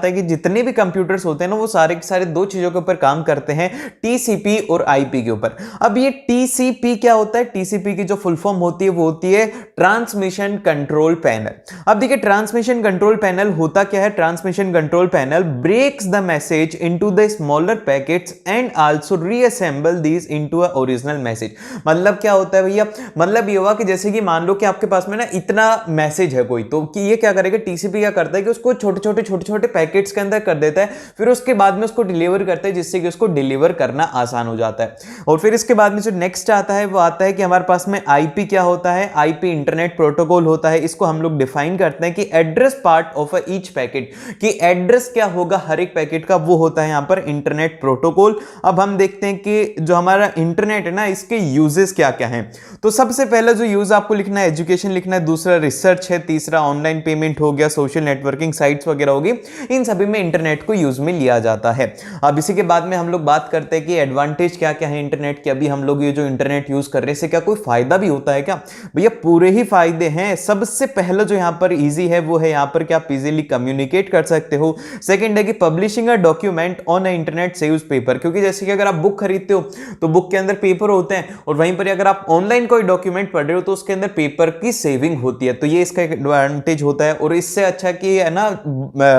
है कि जितने भी कंप्यूटर्स होते हैं ना वो सारे के सारे 2 चीजों के ऊपर काम करते हैं, TCP और IP के ऊपर। अब ये TCP क्या होता है, TCP की जो फुल फॉर्म होती है वो होती है ट्रांसमिशन कंट्रोल पैनल। अब देखिए ट्रांसमिशन कंट्रोल पैनल होता क्या है, transmission control panel breaks the message into the smaller packets and also reassemble these into a original message. मतलब क्या होता है भैया, मतलब ये हुआ कि जैसे कि मान लो कि आपके पास में ना इतना मैसेज है कोई, तो कि ये क्या करेगा, TCP क्या करता है कि उसको छोटे छोटे पैकेट्स के अंदर कर देता है, फिर उसके बाद में उसको डिलीवर करता है, जिससे कि उसको डिलीवर करना आसान हो जाता है। और फिर इसके बाद में जो नेक्स्ट आता है वो आता है कि हमारे पास में IP क्या होता है, IP इंटरनेट प्रोटोकॉल होता है। इसको हम लोग डिफाइन करते हैं कि address part of each packet, कि एड्रेस क्या होगा हर एक पैकेट का, वो होता है यहां पर इंटरनेट प्रोटोकॉल। अब हम देखते हैं कि जो हमारा इंटरनेट है ना, इसके यूजेस क्या क्या हैं। तो सबसे पहला जो यूज आपको लिखना है एजुकेशन लिखना है, दूसरा रिसर्च है, तीसरा ऑनलाइन पेमेंट हो गया, सोशल नेटवर्किंग साइट्स वगैरह होगी, इन सभी में इंटरनेट को यूज में लिया जाता है। अब इसी के बाद में हम लोग बात करते हैं कि एडवांटेज क्या क्या है इंटरनेट के। अभी हम लोग ये जो इंटरनेट यूज कर रहे हैं इससे क्या कोई फायदा भी होता है क्या? भैया पूरे ही फायदे हैं। सबसे पहला जो यहाँ पर इजी है वो है यहाँ पर क्या आप इजीली कम्युनिकेट कर सकते हो। सेकंड है कि publishing a document on internet saves paper, क्योंकि जैसे कि अगर आप बुक खरीदते हो तो बुक के अंदर पेपर होते हैं, और वहीं पर अगर आप ऑनलाइन कोई डॉक्यूमेंट पढ़ रहे हो तो उसके अंदर पेपर की सेविंग होती है। तो ये इसका एडवांटेज होता है। और इससे अच्छा कि है ना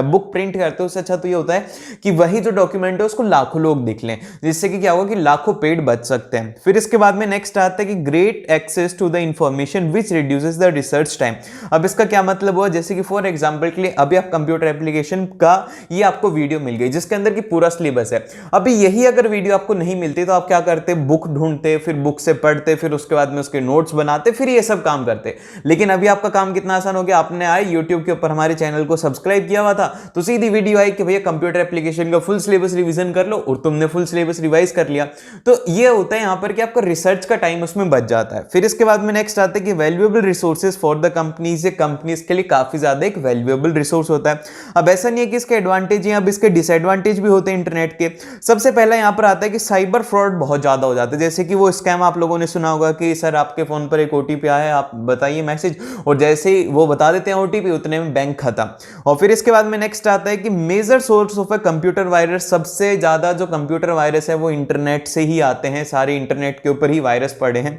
बुक प्रिंट करते हो उससे अच्छा तो ये होता है कि वही जो डॉक्यूमेंट है उसको लाखों लोग देख लें, जिससे कि क्या होगा कि लाखों पेड़ बच सकते हैं। फिर इसके बाद में नेक्स्ट आता है कि great access to the information which reduces the research time. अब इसका क्या मतलब हुआ, जैसे कि फॉर एग्जांपल के लिए अभी आप कंप्यूटर एप्लीकेशन का ये आपको वीडियो मिल गई जिसके अंदर की पूरा सिलेबस है। अभी यही अगर वीडियो आपको नहीं मिलती तो आप क्या करते, बुक ढूंढते, फिर बुक से पढ़ते, फिर उसके बाद में उसके नोट्स बनाते, फिर ये सब काम करते। लेकिन अभी आपका काम कितना आसान हो गया, आपने आए यूट्यूब के ऊपर हमारे चैनल को सब्सक्राइब किया हुआ था तो सीधी वीडियो आई कि भैया कंप्यूटर एप्लीकेशन का फुल सिलेबस रिवीजन कर लो, और तुमने फुल सिलेबस रिवाइज कर लिया। तो ये होता है यहां पर कि आपका रिसर्च का टाइम उसमें बच जाता है। फिर इसके बाद में नेक्स्ट आता है कि valuable resources for the companies. ये कंपनीज के लिए काफी ज्यादा एक वैल्यूएबल रिसोर्स होता है। अब ऐसा नहीं है कि इसके एडवांटेज हैं, अब इसके डिसएडवांटेज भी होते हैं इंटरनेट के। सबसे पहला यहां पर आता है कि साइबर फ्रॉड बहुत ज्यादा हो जाता है। जैसे कि वो स्कैम आप लोगों ने सुना होगा कि सर आपके फोन पर एक ओटीपी आया है, आप बताइए मैसेज, और जैसे ही वो बता देते हैं ओटीपी उतने में बैंक खत्म। और फिर इसके बाद में नेक्स्ट आता है कि major source of a computer virus. सबसे ज्यादा जो कंप्यूटर वायरस है वो इंटरनेट से ही आते हैं, सारे इंटरनेट के ऊपर ही वायरस पड़े हैं।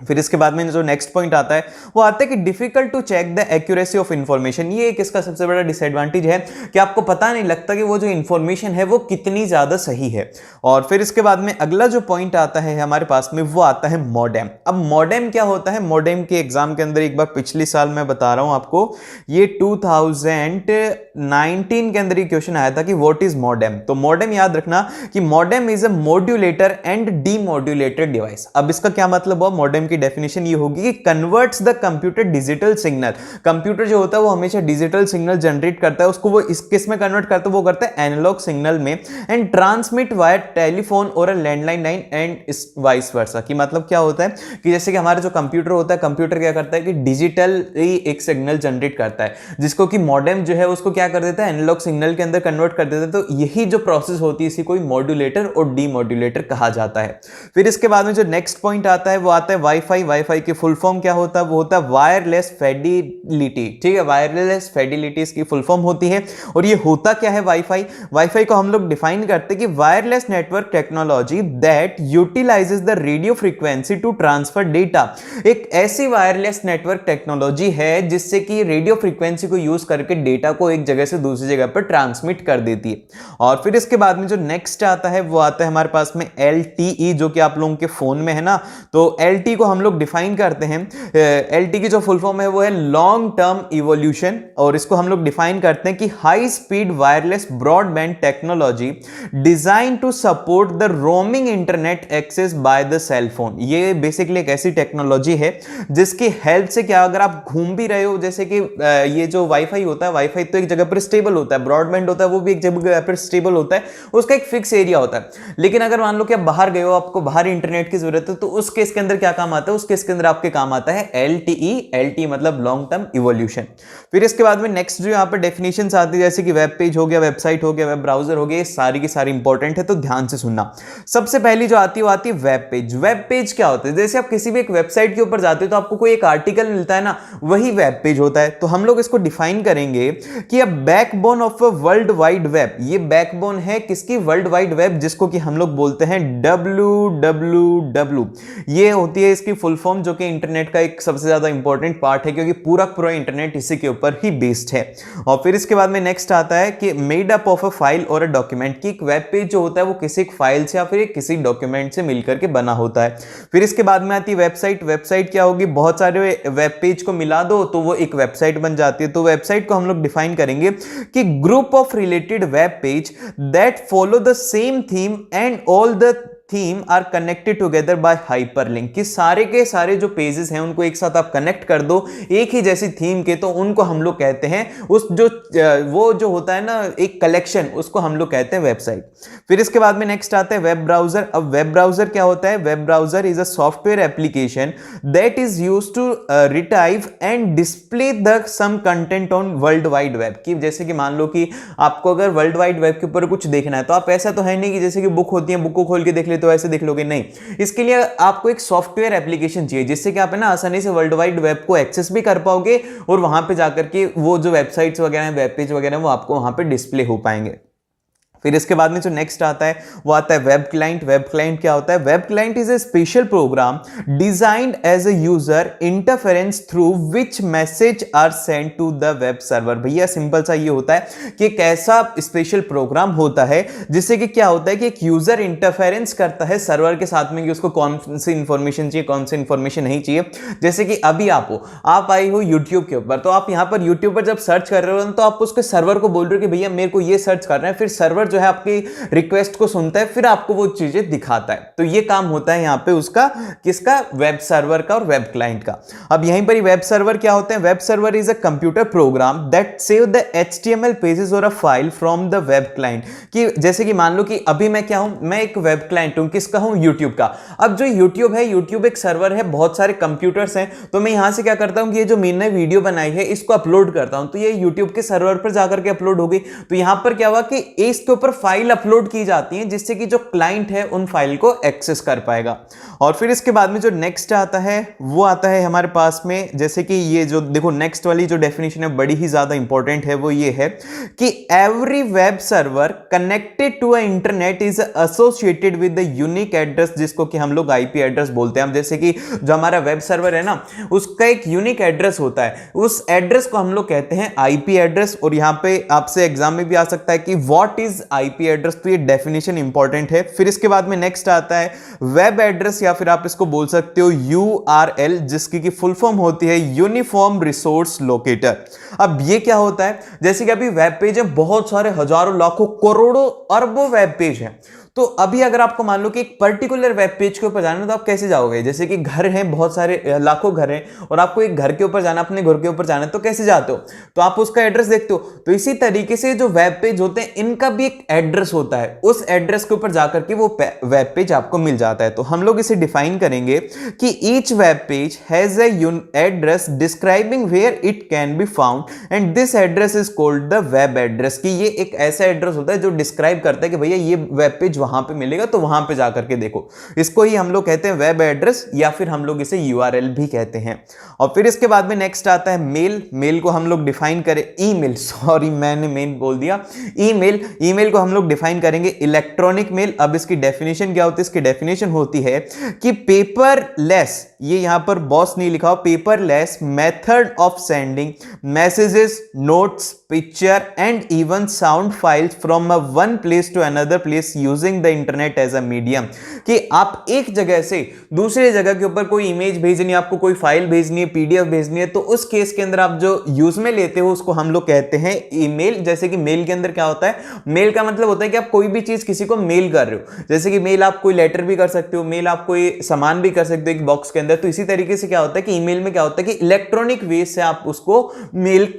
फिर इसके बाद में जो नेक्स्ट पॉइंट आता है वो आता है कि difficult to check the accuracy of information. ये एक इसका सबसे बड़ा डिसएडवांटेज है कि आपको पता नहीं लगता कि वो जो इंफॉर्मेशन है वो कितनी ज्यादा सही है। और फिर इसके बाद में अगला जो पॉइंट आता है हमारे पास में वो आता है मॉडेम। अब मॉडेम क्या होता है, मॉडेम के एग्जाम के अंदर एक बार पिछले साल मैं बता रहा हूं आपको, ये 2019 के अंदर ये क्वेश्चन आया था कि व्हाट इज मॉडेम। तो मॉडेम याद रखना कि modem is a modulator and demodulated device. अब इसका क्या मतलब हुआ, मॉडेम की डेफिनेशन ये होगी कि converts the computer digital signal. Computer जो होता है वो हमेशा डिजिटल सिग्नल जनरेट करता है, उसको वो किस में कन्वर्ट करता है, वो करता है एनालॉग सिग्नल में, एंड ट्रांसमिट वाया टेलीफोन और a landline line and vice versa. कि मतलब क्या होता है कि जैसे कि हमारा जो कंप्यूटर होता है, कंप्यूटर क्या करता है कि डिजिटल एक सिग्नल जनरेट करता है, जिसको कि मॉडेम जो है उसको क्या कर देता है, एनालॉग सिग्नल के अंदर कन्वर्ट कर देता है। तो यही जो प्रोसेस होती है इसी को मॉड्यूलेटर और डीमॉड्यूलेटर कहा जाता है। फिर इसके बाद में जो नेक्स्ट पॉइंट आता है वो आता है वाईफाई। वाईफाई की फुल फॉर्म क्या होता है, वो होता है वायरलेस फिडेलिटी। ठीक है, वायरलेस फिडेलिटी इसकी फुल फॉर्म होती है। और ये होता क्या है वाईफाई, वाईफाई को हम लोग डिफाइन करते हैं कि wireless network technology that utilises the radio frequency to transfer data. एक ऐसी वायरलेस नेटवर्क टेक्नोलॉजी है जिससे कि रेडियो फ्रीक्वेंसी को यूज करके डेटा को एक जगह से दूसरी जगह पर ट्रांसमिट कर देती है। और फिर इसके बाद में जो नेक्स्ट आता है वो आता है हमारे पास में LTE, जो कि आप लोगों के फोन में है ना। तो LTE को हम लोग डिफाइन करते हैं, LTE की जो फुल फॉर्म है वो है लॉन्ग टर्म इवोल्यूशन, और इसको हम लोग डिफाइन करते हैं कि high speed wireless broadband technology design to support the roaming internet access by the cell phone. ये बेसिकली एक ऐसी टेक्नोलॉजी है जिसकी हेल्प से क्या, अगर आप घूम भी रहे हो, जैसे कि ये जो वाईफाई होता है, वाईफाई तो एक जगह पर स्टेबल होता है, ब्रॉडबैंड होता है वो भी एक जगह पर स्टेबल होता है, उसका एक फिक्स एरिया होता है। लेकिन अगर मान लो कि आप बाहर गए हो, आपको बाहर इंटरनेट की जरूरत है, तो उस केस के अंदर क्या काम आता है, उस केस के अंदर आपके काम आता है LTE मतलब लॉन्ग टर्म इवोल्यूशन। फिर इसके बाद में नेक्स्ट जो यहाँ पर डेफिनेशंस आती है, जैसे कि वेब पेज हो गया, वेबसाइट हो गया, वेब ब्राउजर हो गया, ये सारी की सारी इंपॉर्टेंट है, तो ध्यान से सुनना। सबसे पहली जो आती है वो आती है वेब पेज। वेब पेज क्या होता है, जैसे आप किसी भी एक वेबसाइट के ऊपर जाते हो तो आपको कोई एक आर्टिकल मिलता है ना, वही वेब पेज होता है। तो हम लोग इसको डिफाइन करेंगे कि a backbone of a world wide web. ये बैकबोन है किसकी, वर्ल्ड वाइड वेब, जिसको कि हम लोग बोलते हैं www। ये होती है इसकी फुल फॉर्म, जो कि इंटरनेट का एक सबसे ज्यादा इंपॉर्टेंट पार्ट है, क्योंकि पूरा इंटरनेट इसी के ऊपर ही बेस्ड है। और फिर इसके बाद में नेक्स्ट आता है कि made up of a file और अ डॉक्यूमेंट। की एक वेब पेज जो होता है वो किसी एक फाइल से या फिर किसी डॉक्यूमेंट से मिलकर के बना होता है। फिर इसके बाद में आती है वेबसाइट। वेबसाइट क्या होगी, बहुत सारे वेब पेज को मिला दो तो वो एक वेबसाइट बन जाती है। तो वेबसाइट को हम लोग डिफाइन करेंगे कि group of related web page that follow the same theme and all the theme are connected together by hyperlink, कि सारे के सारे जो पेजेस हैं उनको एक साथ आप कनेक्ट कर दो एक ही जैसी थीम के, तो उनको हम लोग कहते हैं उस जो वो जो होता है ना एक कलेक्शन, उसको हम लोग कहते हैं वेबसाइट। फिर इसके बाद में नेक्स्ट आता है वेब ब्राउजर। अब वेब ब्राउजर क्या होता है? Web browser is a software application that is used to retrieve and display the some content on world wide web. कि जैसे कि मान लो कि आपको अगर वर्ल्ड वाइड वेब के ऊपर कुछ देखना है, तो आप ऐसा तो है नहीं कि जैसे कि बुक होती है, बुक को खोल के देख ले तो ऐसे देख लोगे, नहीं। इसके लिए आपको एक सॉफ्टवेयर एप्लीकेशन चाहिए जिससे कि आप है ना आसानी से वर्ल्ड वाइड वेब को एक्सेस भी कर पाओगे और वहां पे जाकर के वो जो वेबसाइट्स वगैरह हैं, वेब पेज वगैरह, वो आपको वहां पे डिस्प्ले हो पाएंगे। फिर इसके बाद में जो नेक्स्ट आता है वो आता है वेब क्लाइंट। वेब क्लाइंट क्या होता है? Web client is a special program designed as a user interference through which message are send to the web server. भैया सिंपल सा ये होता है कि एक ऐसा स्पेशल प्रोग्राम होता है जिससे कि क्या होता है कि एक यूजर इंटरफेरेंस करता है सर्वर के साथ में कि उसको कौन सी इंफॉर्मेशन चाहिए, कौन सी इंफॉर्मेशन नहीं चाहिए। जैसे कि अभी आप आई हो यूट्यूब के ऊपर, तो आप यहां पर यूट्यूब पर जब सर्च कर रहे हो तो आप उसके सर्वर को बोल रहे हो कि भैया मेरे को ये सर्च करना है, फिर सर्वर जो है आपकी रिक्वेस्ट को सुनता है, फिर आपको वो चीजें दिखाता है। तो ये काम होता है यहां पे उसका, किसका? वेब सर्वर का और वेब क्लाइंट का। अब यहीं पर ही वेब सर्वर क्या होते हैं? Web server is a computer program that save the HTML pages और a file from the web client. कि जैसे कि मान लो कि अभी मैं क्या हूं, मैं एक वेब क्लाइंट हूं, किसका हूं? यूट्यूब का। अब जो यूट्यूब है, यूट्यूब एक सर्वर है, बहुत सारे कंप्यूटर्स हैं, तो मैं यहां से क्या करता हूं कि ये जो मैंने वीडियो बनाई है इसको अपलोड करता हूं, तो ये यूट्यूब के सर्वर पर जाकर के अपलोड होगी। तो यहां पर क्या हुआ कि इसके ऊपर फाइल अपलोड की जाती है जिससे कि जो क्लाइंट है उन फाइल को एक्सेस कर पाएगा। और फिर इसके बाद में जो नेक्स्ट आता है वो आता है हमारे पास में, जैसे कि ये जो देखो नेक्स्ट वाली जो डेफिनेशन है बड़ी ही ज्यादा इंपॉर्टेंट है, वो ये है कि every web server connected to a internet is associated with the unique address, जिसको कि हम लोग आईपी एड्रेस बोलते हैं। जैसे कि जो हमारा वेब सर्वर है ना, उसका एक यूनिक एड्रेस होता है, उस एड्रेस को हम लोग कहते हैं आईपी एड्रेस। और यहां पे आपसे एग्जाम में भी आ सकता है कि व्हाट इज आईपी एड्रेस, तो ये डेफिनेशन इंपॉर्टेंट है। फिर इसके बाद में नेक्स्ट आता है वेब एड्रेस, या फिर आप इसको बोल सकते हो URL, जिसकी की फुल फॉर्म होती है यूनिफॉर्म रिसोर्स लोकेटर। अब ये क्या होता है? जैसे कि अभी वेब पेज है, बहुत सारे हजारों लाखों करोड़ों अरबों वेब पेज हैं, तो अभी अगर आपको मान लो कि एक पर्टिकुलर वेब पेज के ऊपर जाना है, तो आप कैसे जाओगे? जैसे कि घर हैं, बहुत सारे लाखों घर हैं, और आपको एक घर के ऊपर जाना, अपने घर के ऊपर जाना है, तो कैसे जाते हो? तो आप उसका एड्रेस देखते हो। तो इसी तरीके से जो वेब पेज होते हैं इनका भी एक एड्रेस होता है, उस एड्रेस के ऊपर जाकर के वो वेब पेज आपको मिल जाता है। तो हम लोग इसे डिफाइन करेंगे कि each web page has a address describing where it can be found and this address is called the web address. कि ये एक ऐसा एड्रेस होता है जो डिस्क्राइब करता है कि भैया ये वेब पेज वहां पे मिलेगा, तो वहां पे जाकर के देखो। इसको ही हम लोग कहते हैं वेब एड्रेस, या फिर हम लोग इसे URL भी कहते हैं। और फिर इसके बाद में नेक्स्ट आता है मेल। मेल को हम लोग डिफाइन करें, ईमेल, सॉरी मैंने मेल बोल दिया, ईमेल। ईमेल को हम लोग डिफाइन करेंगे इलेक्ट्रॉनिक मेल। अब इसकी डेफिनेशन क्या होती है? इसकी डेफिनेशन होती है कि पेपरलेस, ये यहां पर बॉस नहीं लिखा हो, paperless method of sending messages, notes, picture and even sound files from one place to another place using the internet as a medium. कि आप एक जगह से दूसरे जगह के ऊपर कोई इमेज भेजनी है, आपको कोई फाइल भेजनी है, PDF भेजनी है, तो उस केस के अंदर आप जो यूज में लेते हो उसको हम लोग कहते हैं ईमेल। जैसे कि मेल के अंदर क्या होता है? मेल का मतलब होता है कि आप कोई भी चीज किसी को मेल कर रहे हो। जैसे कि मेल आप कोई लेटर भी कर सकते हो, मेल आप कोई सामान भी कर सकते हो एक बॉक्स के अंदर। तो इसी तरीके से क्या होता है कि ईमेल में क्या होता है कि इलेक्ट्रॉनिक वे से आप उसको मेल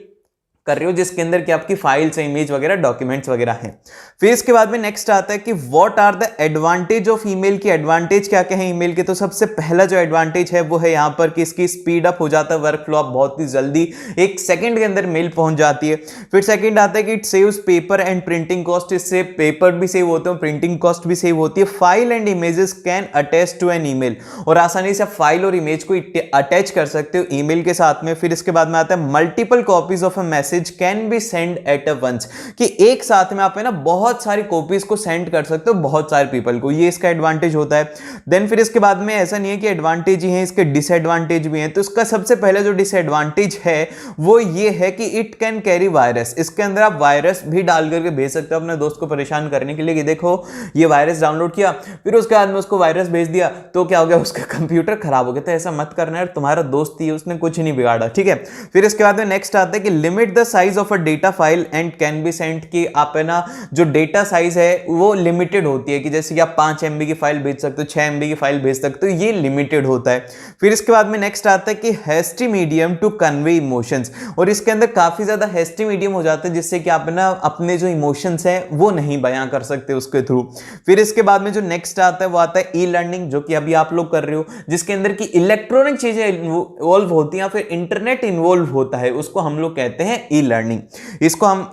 कर रहे हो, जिसके अंदर कि आपकी फाइल्स हैं, इमेज वगैरह, डॉक्यूमेंट्स वगैरह हैं। फिर इसके बाद में नेक्स्ट आता है कि what are the advantage of email. की एडवांटेज क्या क्या है ईमेल के? तो सबसे पहला जो एडवांटेज है वो है यहां पर कि इसकी स्पीड अप हो जाता है वर्क फ्लो, आप बहुत ही जल्दी 1 सेकंड के अंदर मेल पहुंच जाती है। फिर सेकंड आता है कि it saves paper and printing cost, इससे पेपर भी सेव होते हैं, प्रिंटिंग कॉस्ट भी सेव होती है। File and images can attach to an email, और आसानी से आप फाइल और इमेज को अटैच कर सकते हो ईमेल के साथ में। फिर इसके बाद में आता है multiple copies of a message can be send at a once, कि एक साथ में आप है ना बहुत सारी कॉपीज को सेंड कर सकते हो बहुत सारे पीपल को, ये इसका एडवांटेज होता है। देन फिर इसके बाद में ऐसा नहीं है कि एडवांटेज ही है, इसके डिसएडवांटेज भी हैं। तो इसका सबसे पहले जो डिसएडवांटेज है वो ये है कि इट कैन कैरी वायरस, इसके अंदर आप वायरस भी डाल करके भेज सकते हो अपने दोस्त को परेशान करने के लिए कि देखो ये वायरस डाउनलोड किया, फिर उसके बाद में उसको वायरस भेज दिया तो क्या हो गया, उसका कंप्यूटर खराब हो गया। तो ऐसा मत करना है, तुम्हारा दोस्त ही उसने कुछ नहीं बिगाड़ा, ठीक है। फिर इसके बाद में नेक्स्ट आता है कि limit the size of a data file and can be sent, कि आप है ना जो डेटा साइज है वो लिमिटेड होती है, कि जैसे कि आप 5 MB की फाइल भेज सकते हो, 6 MB की फाइल भेज सकते हो, ये लिमिटेड होता है। फिर इसके बाद में नेक्स्ट आता है कि hasty medium to convey emotions, और इसके अंदर काफी ज्यादा हेस्टी मीडियम हो जाता है जिससे कि आप ना अपने जो इमोशंस हैं वो नहीं बयां कर सकते उसके थ्रू। फिर इसके बाद में जो नेक्स्ट आता है वो आता है ई लर्निंग, जो कि अभी आप लोग कर रहे हो, जिसके अंदर की इलेक्ट्रॉनिक चीजें इन्वॉल्व होती हैं, फिर इंटरनेट इन्वॉल्व होता है, उसको हम लोग कहते हैं ई लर्निंग।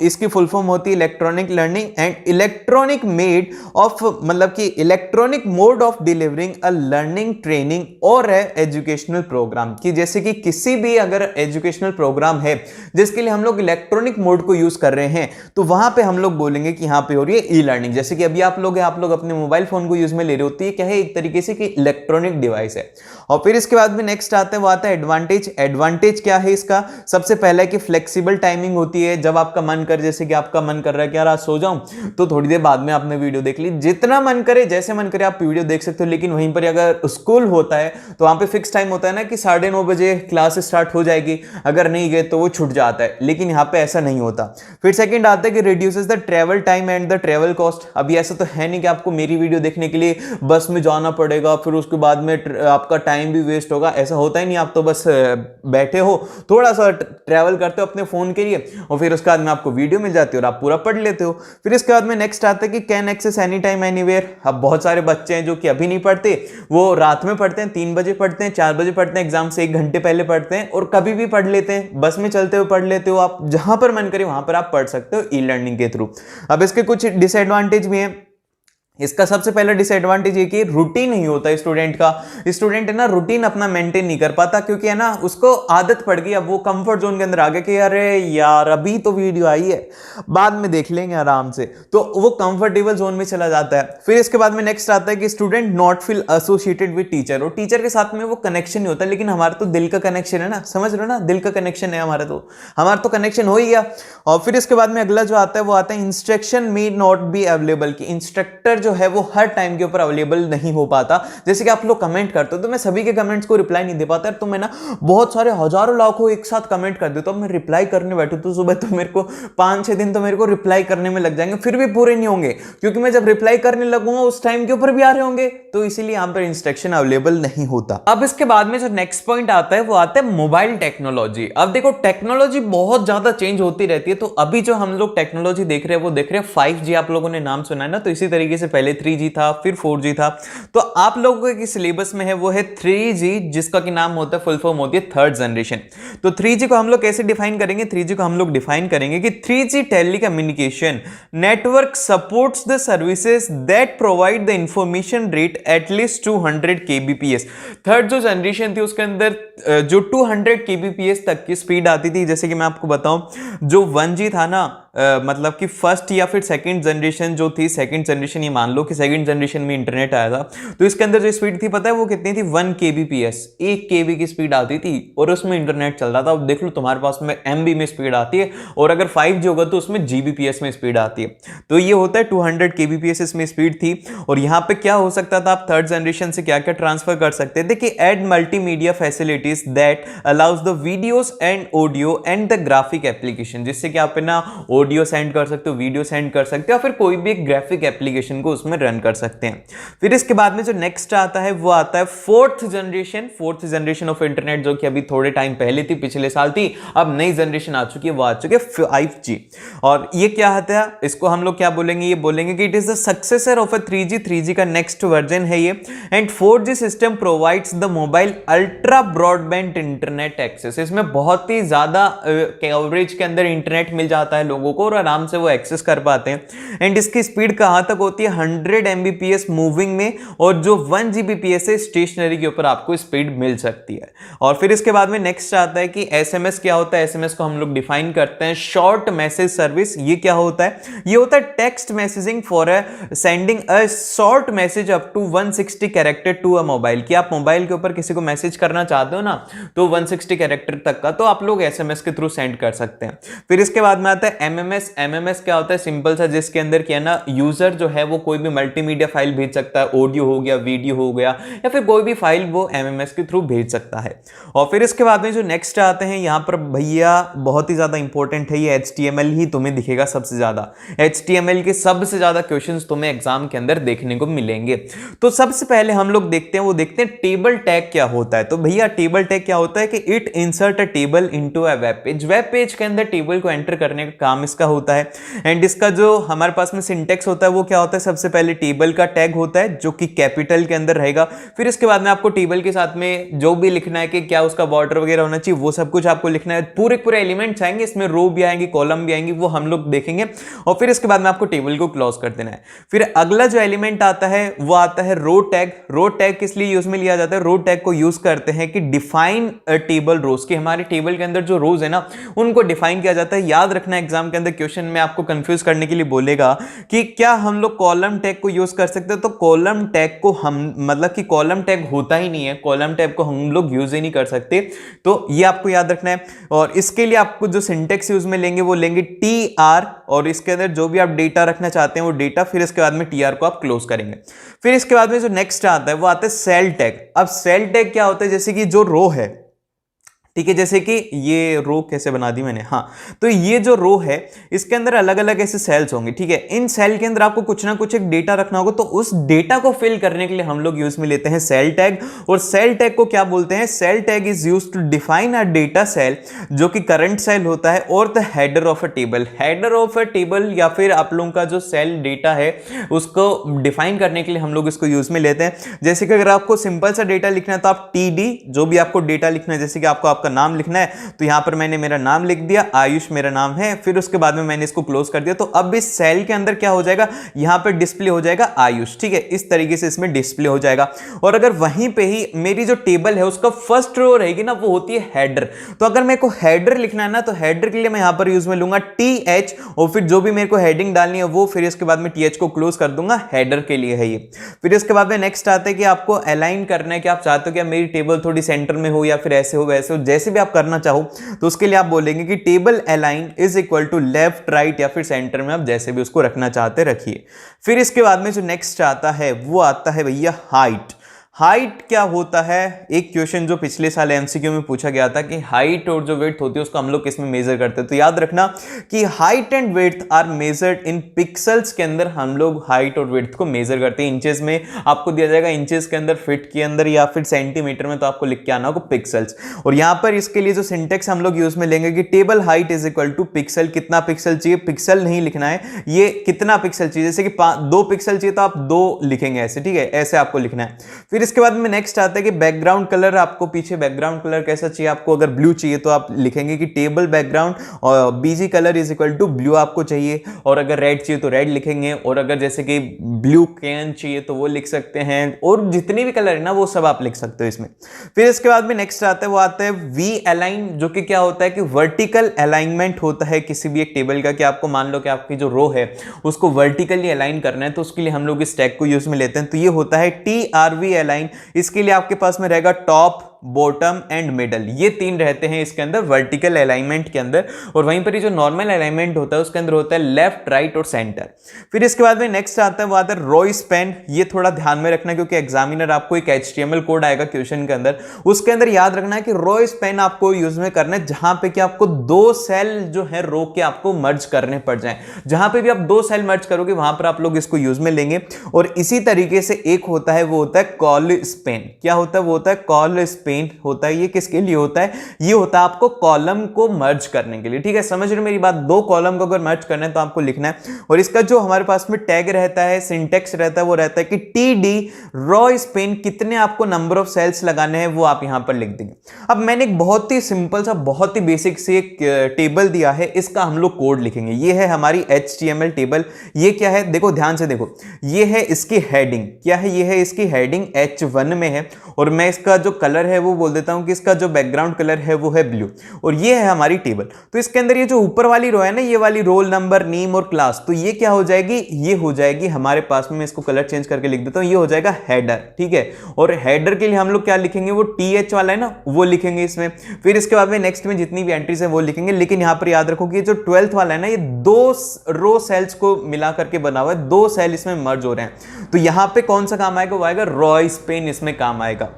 इसकी फुल फॉर्म होती है electronic learning and electronic made of, मतलब कि electronic mode of delivering a learning training और एजुकेशनल प्रोग्राम, कि जैसे कि किसी भी अगर एजुकेशनल प्रोग्राम है जिसके लिए हम लोग इलेक्ट्रॉनिक मोड को यूज कर रहे हैं तो वहां पे हम लोग बोलेंगे कि यहां पे हो रही है ई लर्निंग। जैसे कि अभी आप लोग अपने मोबाइल फोन को यूज में ले रहे होती है, क्या है, एक तरीके से कि इलेक्ट्रॉनिक डिवाइस है। और फिर इसके बाद में नेक्स्ट आता है वो आता है एडवांटेज। एडवांटेज क्या है इसका, सबसे पहला है कि फ्लेक्सिबल टाइमिंग होती है, जब आपका मन करे, जैसे कि आपका मन कर रहा है कि यार आज सो जाऊं, तो थोड़ी देर बाद में आपने वीडियो देख ली, जितना मन करे जैसे मन करे आप वीडियो देख सकते हो। लेकिन वहीं पर अगर स्कूल होता है तो वहां पे फिक्स टाइम होता है ना कि 9:30 बजे क्लास स्टार्ट हो जाएगी, अगर नहीं गए तो वो छूट जाता है, लेकिन यहाँ पे ऐसा नहीं होता। फिर सेकंड आता है कि reduces the travel time and the travel cost. अभी ऐसा तो है नहीं कि आपको मेरी वीडियो देखने के लिए बस में जाना पड़ेगा, फिर उसके बाद में आपका टाइम भी वेस्ट होगा, ऐसा होता ही नहीं। आप तो बस बैठे हो, थोड़ा सा ट्रैवल करते हो अपने फोन के लिए और फिर उसके बाद में आपको वीडियो मिल जाती है और आप पूरा पढ़ लेते हो। फिर इसके बाद में नेक्स्ट आता है कि can access any time anywhere. अब बहुत सारे बच्चे हैं जो कि अभी नहीं पढ़ते, वो रात में पढ़ते हैं, 3 बजे पढ़ते हैं, 4 बजे पढ़ते हैं, एग्जाम से 1 घंटे पहले पढ़ते हैं और कभी भी पढ़ लेते हैं, बस में चलते हुए पढ़ लेते हो, आप जहां पर मन करे वहां पर आप पढ़ सकते हो ई लर्निंग के थ्रू। अब इसके कुछ डिसएडवांटेज भी हैं। इसका सबसे पहला डिसएडवांटेज ये कि रूटीन नहीं होता स्टूडेंट का। स्टूडेंट है ना रूटीन अपना मेंटेन नहीं कर पाता, क्योंकि है ना उसको आदत पड़ गई, अब वो कंफर्ट जोन के अंदर आ गया कि अरे यार अभी तो वीडियो आई है, बाद में देख लेंगे आराम से, तो वो कंफर्टेबल जोन में चला जाता है। फिर इसके बाद में नेक्स्ट आता है कि student not feel associated with teacher, और टीचर के साथ में वो कनेक्शन नहीं होता, लेकिन हमारा तो दिल का कनेक्शन है ना, समझ रहे हो ना, दिल का कनेक्शन है हमारा तो कनेक्शन हो ही गया। और फिर इसके बाद में अगला जो आता है वो आता है instruction may not be available, की इंस्ट्रक्टर जो है वो हर टाइम के ऊपर अवेलेबल नहीं हो पाता। जैसे कि आप लोग कमेंट करते हो तो मैं सभी के कमेंट्स को रिप्लाई नहीं दे पाता, तो मैं ना बहुत सारे हजारों लाखों एक साथ कमेंट कर देता हूं। मैं रिप्लाई करने बैठू तो सुबह तो मेरे को 5-6 दिन तो मेरे को रिप्लाई करने में लग जाएंगे, फिर भी पूरे नहीं होंगे, क्योंकि मैं जब रिप्लाई करने लगूंगा उस टाइम के ऊपर भी आ रहे होंगे, तो इसीलिए यहां पर इंस्ट्रक्शन अवेलेबल नहीं होता। अब इसके बाद में जो नेक्स्ट पॉइंट आता है वो आता है मोबाइल टेक्नोलॉजी। अब देखो टेक्नोलॉजी बहुत ज्यादा चेंज होती रहती है, तो अभी जो हम लोग टेक्नोलॉजी देख रहे हैं वो देख रहे हैं 5G। आप लोगों ने नाम सुना है ना, तो इसी तरीके से पहले 3G था, फिर 4G था, तो आप लोगों के सिलेबस में है वो है 3G, जिसका कि नाम होता है, फुल फॉर्म होती है 3rd जनरेशन। तो 3G को हम लोग कैसे डिफाइन करेंगे, 3G को हम लोग डिफाइन करेंगे कि 3G telecommunication network supports the services that provide the information rate at least 200 kbps। Third जो जनरेशन थी उसके अंदर जो 200 kbps तक की स्पीड आती थी। जैसे कि मैं आपको बताऊं, जो 1G था ना, मतलब कि फर्स्ट या फिर सेकंड जनरेशन जो थी, सेकंड जनरेशन, ये मान लो कि सेकंड जनरेशन में इंटरनेट आया था, तो इसके अंदर जो स्पीड थी पता है वो कितनी थी, 1 kbps, 1 kb की स्पीड आती थी और उसमें इंटरनेट चल रहा था। अब देख लो तुम्हारे पास में MB में स्पीड आती है, और अगर 5G होगा तो उसमें GBps में स्पीड आती है। तो ये होता है 200 kbps इसमें स्पीड थी। और यहाँ पे क्या हो सकता था, आप थर्ड जनरेशन से क्या क्या ट्रांसफर कर सकते थे कि add multimedia facilities that allows the videos and audio and the graphic application, जिससे कि आप ना ऑडियो सेंड कर सकते हो, वीडियो सेंड कर सकते हो, या फिर कोई भी एक ग्राफिक एप्लीकेशन को उसमें रन कर सकते हैं। फिर इसके बाद में जो नेक्स्ट आता है वो आता है फोर्थ जनरेशन ऑफ इंटरनेट, जो कि अभी थोड़े टाइम पहले थी, पिछले साल थी, अब नई जनरेशन आ चुकी है, वो आ चुकी है 5G। और ये क्या आता है, इसको हम लोग क्या बोलेंगे, ये बोलेंगे कि it is the successor of a 3G का नेक्स्ट वर्जन है ये। And 4G system provides the mobile ultra broadband internet access. इसमें बहुत ही ज्यादा कवरेज के अंदर इंटरनेट मिल जाता है लोगों को और आराम से वो एक्सेस कर पाते हैं। एंड इसकी स्पीड कहां तक होती है, 100 Mbps मूविंग में, और जो 1 Gbps है स्टेशनरी के ऊपर आपको स्पीड मिल सकती है। और फिर इसके बाद में नेक्स्ट आता है कि SMS क्या होता है। SMS को हम लोग डिफाइन करते हैं शॉर्ट मैसेज सर्विस। ये क्या होता है, ये होता है text messaging for sending a short message up to 160 character to a mobile, कि आप मोबाइल के ऊपर किसी को मैसेज करना चाहते हो ना, तो 160 कैरेक्टर तक का तो आप लोग SMS के थ्रू सेंड कर सकते हैं। फिर इसके बाद में आता है एमएमएस क्या होता है, सिंपल सा, जिसके अंदर क्या है ना, यूजर जो है वो कोई भी मल्टीमीडिया फाइल भेज सकता है, ऑडियो हो गया, वीडियो हो गया, या फिर कोई भी फाइल वो एमएमएस के थ्रू भेज सकता है। और फिर इसके बाद में जो नेक्स्ट आते हैं यहाँ पर भैया, बहुत ही ज्यादा इंपॉर्टेंट है ये, HTML ही तुम्हें दिखेगा सबसे ज्यादा। HTML के सबसे ज्यादा क्वेश्चंस तुम्हें एग्जाम के अंदर देखने को मिलेंगे। तो सबसे पहले हम लोग देखते हैं, वो देखते हैं टेबल टैग क्या होता है। तो भैया टेबल टैग क्या होता है कि it insert a table into a web page. Web page के अंदर टेबल को एंटर करने का काम इसका होता है। एंड इसका जो हमारे पास में सिंटेक्स होता है वो क्या होता है, सबसे पहले टेबल का टैग होता है जो कि कैपिटल के अंदर रहेगा। फिर इसके बाद में आपको टेबल के साथ में जो भी लिखना है कि क्या उसका बॉर्डर वगैरह होना चाहिए, वो सब कुछ आपको लिखना है। पूरे पूरे एलिमेंट्स आएंगे इसमें, रो भी आएंगी, कॉलम भी आएंगी, वो हम लोग देखेंगे। और फिर इसके बाद में आपको टेबल को क्लोज कर देना है। फिर अगला जो एलिमेंट आता है वो आता है रो टैग। रो टैग किस लिए यूज में लिया जाता है, रो टैग को यूज करते हैं कि डिफाइन टेबल रोज, कि हमारे टेबल के अंदर जो रोज है ना उनको डिफाइन किया जाता है। याद रखना एग्जाम के अंदर क्वेश्चन में आपको कंफ्यूज करने के लिए बोलेगा कि क्या हम लोग कॉलम टैग को यूज कर सकते हैं, तो कॉलम टैग को हम, मतलब कि कॉलम टैग होता ही नहीं है, कॉलम टैग को हम लोग यूज ही नहीं कर सकते। तो ये आपको याद रखना है। और इसके लिए आपको जो सिंटेक्स यूज में लेंगे वो लेंगे TR, और इसके अंदर जो भी आप डेटा रखना चाहते हैं वो डेटा, फिर इसके बाद में TR को आप क्लोज करेंगे। फिर इसके बाद में जो नेक्स्ट आता है वो आता है सेल टैग। अब सेल टैग क्या होता है, जैसे कि जो रो है, ठीक है, जैसे कि ये रो कैसे बना दी मैंने, हाँ, तो ये जो रो है इसके अंदर अलग अलग ऐसे सेल्स होंगे, ठीक है। इन सेल के अंदर आपको कुछ ना कुछ एक डेटा रखना होगा, तो उस डेटा को फिल करने के लिए हम लोग यूज में लेते हैं सेल टैग। और सेल टैग को क्या बोलते हैं, cell tag is used to define a data cell, जो कि करंट सेल होता है, और the header of a table. Header of a table या फिर आप लोगों का जो सेल डेटा है उसको डिफाइन करने के लिए हम लोग इसको यूज में लेते हैं। जैसे कि अगर आपको सिंपल सा डेटा लिखना है तो आप TD, जो भी आपको डेटा लिखना है, जैसे कि आपका नाम लिखना है तो यहां पर मैंने मेरा नाम लिख दिया, आयुष मेरा नाम है, फिर उसके बाद में मैंने इसको क्लोज कर दिया। तो अब इस सेल के अंदर क्या हो जाएगा, यहां पर डिस्प्ले हो जाएगा आयुष, ठीक है, इस तरीके से इसमें डिस्प्ले हो जाएगा। और अगर वहीं पे ही मेरी जो टेबल है उसका फर्स्ट रो रहेगी ना, वो होती है हेडर। तो अगर मेरे को हेडर लिखना है ना, तो हेडर के लिए मैं यहां पर यूज में लूंगा TH, और फिर जो भी मेरे को हेडिंग डालनी है वो, फिर इसके बाद में TH को क्लोज कर दूंगा, हेडर के लिए है ये। फिर इसके बाद में नेक्स्ट आता है कि आपको अलाइन करना है, कि आप चाहते हो कि मेरी टेबल थोड़ी सेंटर में हो या फिर ऐसे हो वैसे हो, जैसे भी आप करना चाहो, तो उसके लिए आप बोलेंगे कि table align is equal to left, right या फिर सेंटर में, आप जैसे भी उसको रखना चाहते रखिए। फिर इसके बाद में जो नेक्स्ट आता है वो आता है भैया हाइट। हाइट क्या होता है, एक क्वेश्चन जो पिछले साल MCQ में पूछा गया था कि हाइट और जो वेट होती है उसको हम लोग किस में मेजर करते हैं। तो याद रखना कि height and weight are measured in pixels के अंदर हम लोग हाइट और वेट को मेजर करते हैं। इंचेस में आपको दिया जाएगा, इंचेस के अंदर, फीट के अंदर या फिर सेंटीमीटर में, तो आपको लिख के आना होगा पिक्सल्स। और यहां पर इसके लिए जो सिंटेक्स हम लोग यूज में लेंगे कि table height is equal to pixel. कितना पिक्सल चाहिए, पिक्सल नहीं लिखना है, ये कितना पिक्सल चाहिए, जैसे कि 2 पिक्सल चाहिए तो आप 2 लिखेंगे ऐसे, ठीक है, ऐसे आपको लिखना है। फिर इसके बाद में नेक्स्ट आता है कि बैकग्राउंड कलर, आपको पीछे बैकग्राउंड कलर कैसा चाहिए, आपको अगर ब्लू चाहिए तो आप लिखेंगे कि टेबल बैकग्राउंड और BG colour is equal to blue आपको चाहिए, और अगर रेड चाहिए तो रेड लिखेंगे, और अगर जैसे कि ब्लू कैन चाहिए तो वो लिख सकते हैं, और जितने भी कलर है ना वो सब आप लिख सकते हो इसमें। फिर इसके बाद में नेक्स्ट आता है वो आता है V अलाइन, जो कि क्या होता है कि वर्टिकल अलाइनमेंट होता है किसी भी एक टेबल का, कि आपको मान लो कि आपकी जो रो है उसको वर्टिकली अलाइन करना है, तो उसके लिए हम लोग इस टैग को यूज में लेते हैं। तो ये होता है TRV अलाइन। इसके लिए आपके पास में रहेगा टॉप, बॉटम एंड मिडल, ये 3 रहते हैं इसके अंदर वर्टिकल अलाइनमेंट के अंदर। और वहीं पर ये जो नॉर्मल अलाइनमेंट होता है उसके अंदर होता है लेफ्ट, राइट और सेंटर। फिर इसके बाद में नेक्स्ट आता है वो आता है रो स्पैन। ये थोड़ा ध्यान में रखना क्योंकि एग्जामिनर आपको एक HTML कोड आएगा क्वेश्चन के अंदर, उसके अंदर याद रखना है कि रो स्पैन आपको यूज में करना है जहां पे कि आपको 2 सेल जो है रो के आपको मर्ज करने पड़ जाए। जहां पे भी आप 2 सेल मर्ज करोगे वहां पर आप लोग इसको यूज में लेंगे। और इसी तरीके से एक होता है वो होता है कॉल स्पैन। क्या होता है, वो होता है कॉल स्पैन होता है। ये किसके लिए होता है, ये होता है आपको कॉलम को मर्ज करने के लिए, ठीक है, समझ रहे हो मेरी बात। 2 कॉलम को अगर मर्ज करना है तो आपको लिखना है। और इसका जो हमारे पास में टैग रहता है, सिंटेक्स रहता है, वो रहता है कि TD रो स्पैन, कितने आपको नंबर ऑफ सेल्स लगाने हैं वो आप यहां पर लिख देंगे। अब मैंने एक बहुत ही सिंपल सा, बहुत ही बेसिक से एक टेबल दिया है, इसका हम लोग कोड लिखेंगे। ये है हमारी HTML टेबल। ये क्या है, देखो ध्यान से देखो, ये है इसकी हेडिंग। क्या है, ये है इसकी हेडिंग H1 में है, और मैं इसका जो कलर है वो बोल देता हूं कि इसका जो बैकग्राउंड कलर है वो है ब्लू, और ये है हमारी टेबल। तो इसके अंदर ये जो ऊपर वाली रो है ना, ये वाली रोल नंबर, नेम और क्लास, तो ये क्या हो जाएगी, ये हो जाएगी हमारे पास में, मैं इसको कलर चेंज करके लिख देता हूं, ये हो जाएगा हेडर, ठीक है। और हेडर के लिए हम लोग क्या लिखेंगे, वो TH वाला है ना, वो लिखेंगे इसमें। फिर इसके बाद में नेक्स्ट में जितनी भी एंट्रीज है वो लिखेंगे, लेकिन यहां पर याद रखो कि ये जो 12th वाला है ना, ये 2 रो सेल्स को मिला करके बना हुआ है, 2 सेल इसमें मर्ज हो रहे हैं। तो यहां पे कौन सा काम आएगा, वो आएगा रॉयस पेन, इसमें काम आएगा।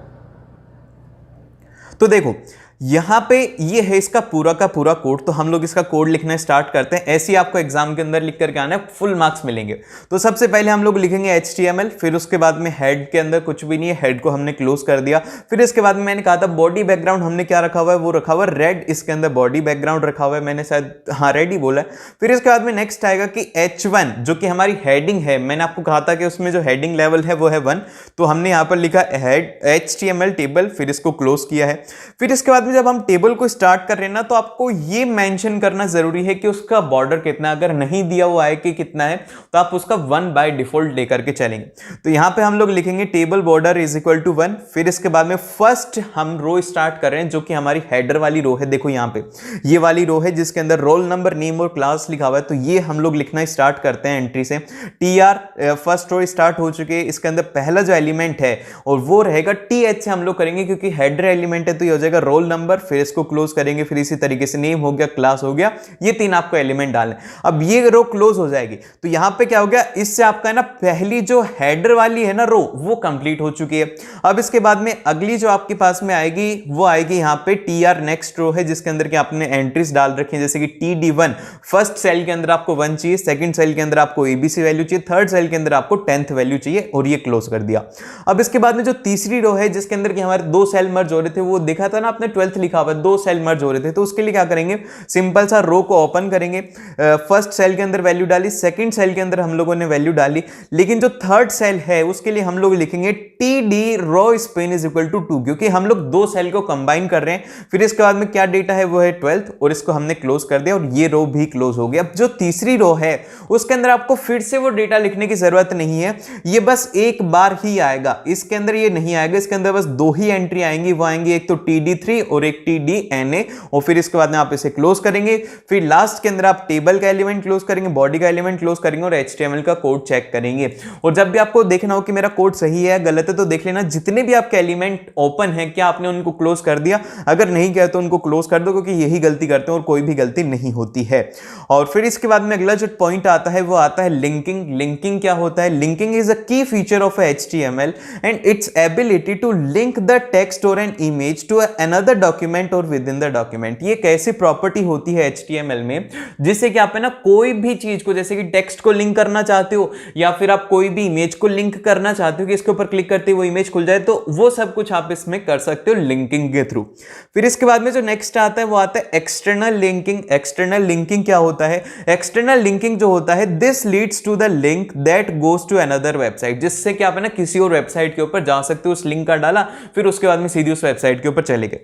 तो देखो यहां पे ये है इसका पूरा का पूरा कोड। तो हम लोग इसका कोड लिखना स्टार्ट करते हैं। ऐसे ही आपको एग्जाम के अंदर लिख करके आना है, फुल मार्क्स मिलेंगे। तो सबसे पहले हम लोग लिखेंगे HTML, फिर उसके बाद में हेड के अंदर कुछ भी नहीं है, हेड को हमने क्लोज कर दिया। फिर इसके बाद में मैंने कहा था बॉडी बैकग्राउंड हमने क्या रखा हुआ है, वो रखा हुआ है रेड, इसके अंदर बॉडी बैकग्राउंड रखा हुआ है, मैंने शायद हाँ रेड ही बोला है। फिर इसके बाद में नेक्स्ट आएगा कि H1 जो कि हमारी हेडिंग है, मैंने आपको कहा था कि उसमें जो हेडिंग लेवल है वो है 1, तो हमने यहां पर लिखा हेड HTML टेबल, फिर इसको क्लोज किया है। फिर इसके बाद में जब हम टेबल को स्टार्ट कर रहे हैं ना, तो आपको ये मेंशन करना जरूरी है कि उसका बॉर्डर कितना, अगर नहीं दिया हुआ है कि कितना है, तो आप उसका 1 बाय डिफॉल्ट लेकर के चलेंगे। तो यहां पे हम लोग लिखेंगे table border is equal to 1। फिर इसके बाद में फर्स्ट हम रो स्टार्ट कर रहे हैं, जो कि हमारी हेडर वाली रो है। देखो यहां पे ये वाली रो है जिसके अंदर रोल नंबर, नेम और क्लास लिखा हुआ है, तो ये हम लोग लिखना स्टार्ट करते हैं एंट्री से। TR फर्स्ट रो स्टार्ट हो चुके हैं। इसके अंदर पहला जो एलिमेंट है और वो रहेगा TH से हम लोग करेंगे, क्योंकि हेडर एलिमेंट है, तो ये हो जाएगा रोल नंबर, फिर इसको क्लोज करेंगे। फिर इसी तरीके से नेम हो गया, क्लास हो गया, ये 3 आपको एलिमेंट डालने। अब ये रो क्लोज हो जाएगी, तो यहां पे क्या हो गया, इससे आपका है ना पहली जो हेडर वाली है ना रो, वो कंप्लीट हो चुकी है। अब इसके बाद में अगली जो आपके पास में आएगी वो आएगी यहां पे TR नेक्स्ट रो है, जिसके अंदर कि आपने एंट्रीज डाल रखी है, जैसे कि TD1 फर्स्ट सेल के अंदर आपको 1 चाहिए, सेकंड सेल के अंदर आपको ABC वैल्यू चाहिए, थर्ड सेल के अंदर आपको 10th वैल्यू चाहिए, और ये क्लोज कर दिया। अब इसके बाद में जो तीसरी रो है जिसके अंदर कि हमारे 2 सेल मर्ज हो रहे थे, वो देखा था ना आपने 12th लिखा हुआ 2 सेल मर्ज हो रहे थे, तो उसके लिए क्या करेंगे, सिंपल सा रो को ओपन करेंगे, फर्स्ट सेल के अंदर वैल्यू डाली, सेकंड सेल के अंदर हम लोगों ने वैल्यू डाली, लेकिन जो थर्ड सेल है उसके लिए हम लोग लिखेंगे TD row span is equal to 2, क्योंकि हम लोग 2 सेल को कंबाइन कर रहे हैं। फिर इसके बाद में क्या डेटा है, वो है 12th, और इसको हमने क्लोज कर दिया, और ये रो भी क्लोज हो गया। अब जो तीसरी रो है उसके अंदर आपको फिर से वो डेटा लिखने की जरूरत नहीं है, ये बस एक बार ही आएगा, इसके अंदर ये नहीं आएगा, इसके अंदर बस 2 ही एंट्री आएंगी, वो आएंगी एक तो TD3 और एक TDNA, और फिर इसके बाद में आप इसे क्लोज करेंगे। फिर लास्ट के अंदर आप टेबल का एलिमेंट क्लोज करेंगे, बॉडी का एलिमेंट क्लोज करेंगे, और HTML का कोड चेक करेंगे। और जब भी आपको देखना हो कि मेरा कोड सही है गलत है, तो देख लेना जितने भी आपके एलिमेंट ओपन है क्या आपने उनको क्लोज कर दिया, अगर नहीं किया तो उनको क्लोज कर दो, क्योंकि यही गलती करते हैं और कोई भी गलती नहीं होती है। और फिर इसके बाद में अगला जो पॉइंट आता है वो आता है लिंकिंग। लिंकिंग क्या होता है, linking is a key feature of HTML and its ability to link the text और an image to another document और विद इन द डॉक्यूमेंट। ये कैसी प्रॉपर्टी होती है HTML में, जिससे कि आप है ना कोई भी चीज को, जैसे कि टेक्स्ट को लिंक करना चाहते हो या फिर आप कोई भी इमेज को लिंक करना चाहते हो कि इसके ऊपर क्लिक करते ही वो इमेज खुल जाए, तो वो सब कुछ आप इसमें कर सकते हो लिंकिंग के थ्रू। फिर इसके बाद में जो नेक्स्ट आता है वो आता है एक्सटर्नल लिंकिंग। एक्सटर्नल लिंकिंग क्या होता है, एक्सटर्नल लिंकिंग जो होता है, this leads to the link that goes to another website, जिससे कि आप है ना किसी और वेबसाइट के ऊपर जा सकते हो। उस लिंक का डाला, फिर उसके बाद में सीधी उस वेबसाइट के ऊपर चले गए।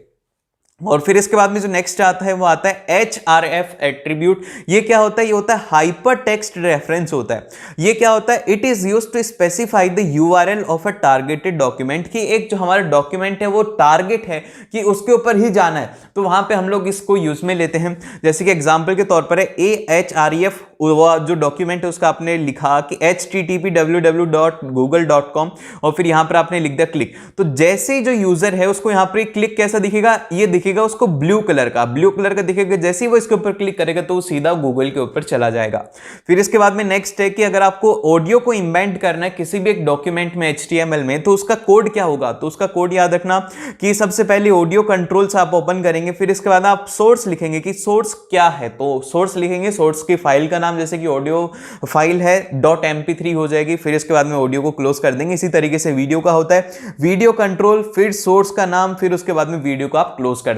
और फिर इसके बाद में जो नेक्स्ट आता है वो आता है HRF एट्रीब्यूट। ये क्या होता है, ये होता है हाइपर टेक्स्ट रेफरेंस होता है। ये क्या होता है, it is used to specify the URL of a targeted document, कि एक जो हमारा डॉक्यूमेंट है वो टारगेट है कि उसके ऊपर ही जाना है, तो वहां पे हम लोग इसको यूज में लेते हैं। जैसे कि एग्जांपल के तौर पर है AHREF, वो जो डॉक्यूमेंट है उसका आपने लिखा कि http://www.google.com, और फिर यहां पर आपने लिख दिया क्लिक, तो जैसे ही जो यूजर है उसको यहां पर क्लिक कैसा दिखेगा, ये दिखेगा उसको ब्लू कलर का दिखेगा। जैसे ही वो इसके ऊपर क्लिक करेगा तो वो सीधा गूगल के ऊपर चला जाएगा। फिर इसके बाद में नेक्स्ट है कि अगर आपको ऑडियो को इंबेंड करना है किसी भी एक डॉक्यूमेंट में HTML में, तो उसका कोड क्या होगा, तो उसका कोड याद रखना कि सबसे पहले ऑडियो कंट्रोल्स आप ओपन करेंगे, फिर इसके बाद आप सोर्स लिखेंगे कि सोर्स क्या है, तो सोर्स लिखेंगे, सोर्स की फाइल का नाम, जैसे कि ऑडियो फाइल है .mp3 हो जाएगी। फिर इसके बाद में ऑडियो को क्लोज कर देंगे। इसी तरीके से वीडियो का होता है, वीडियो कंट्रोल, फिर सोर्स का नाम, फिर उसके बाद में वीडियो को आप क्लोज कर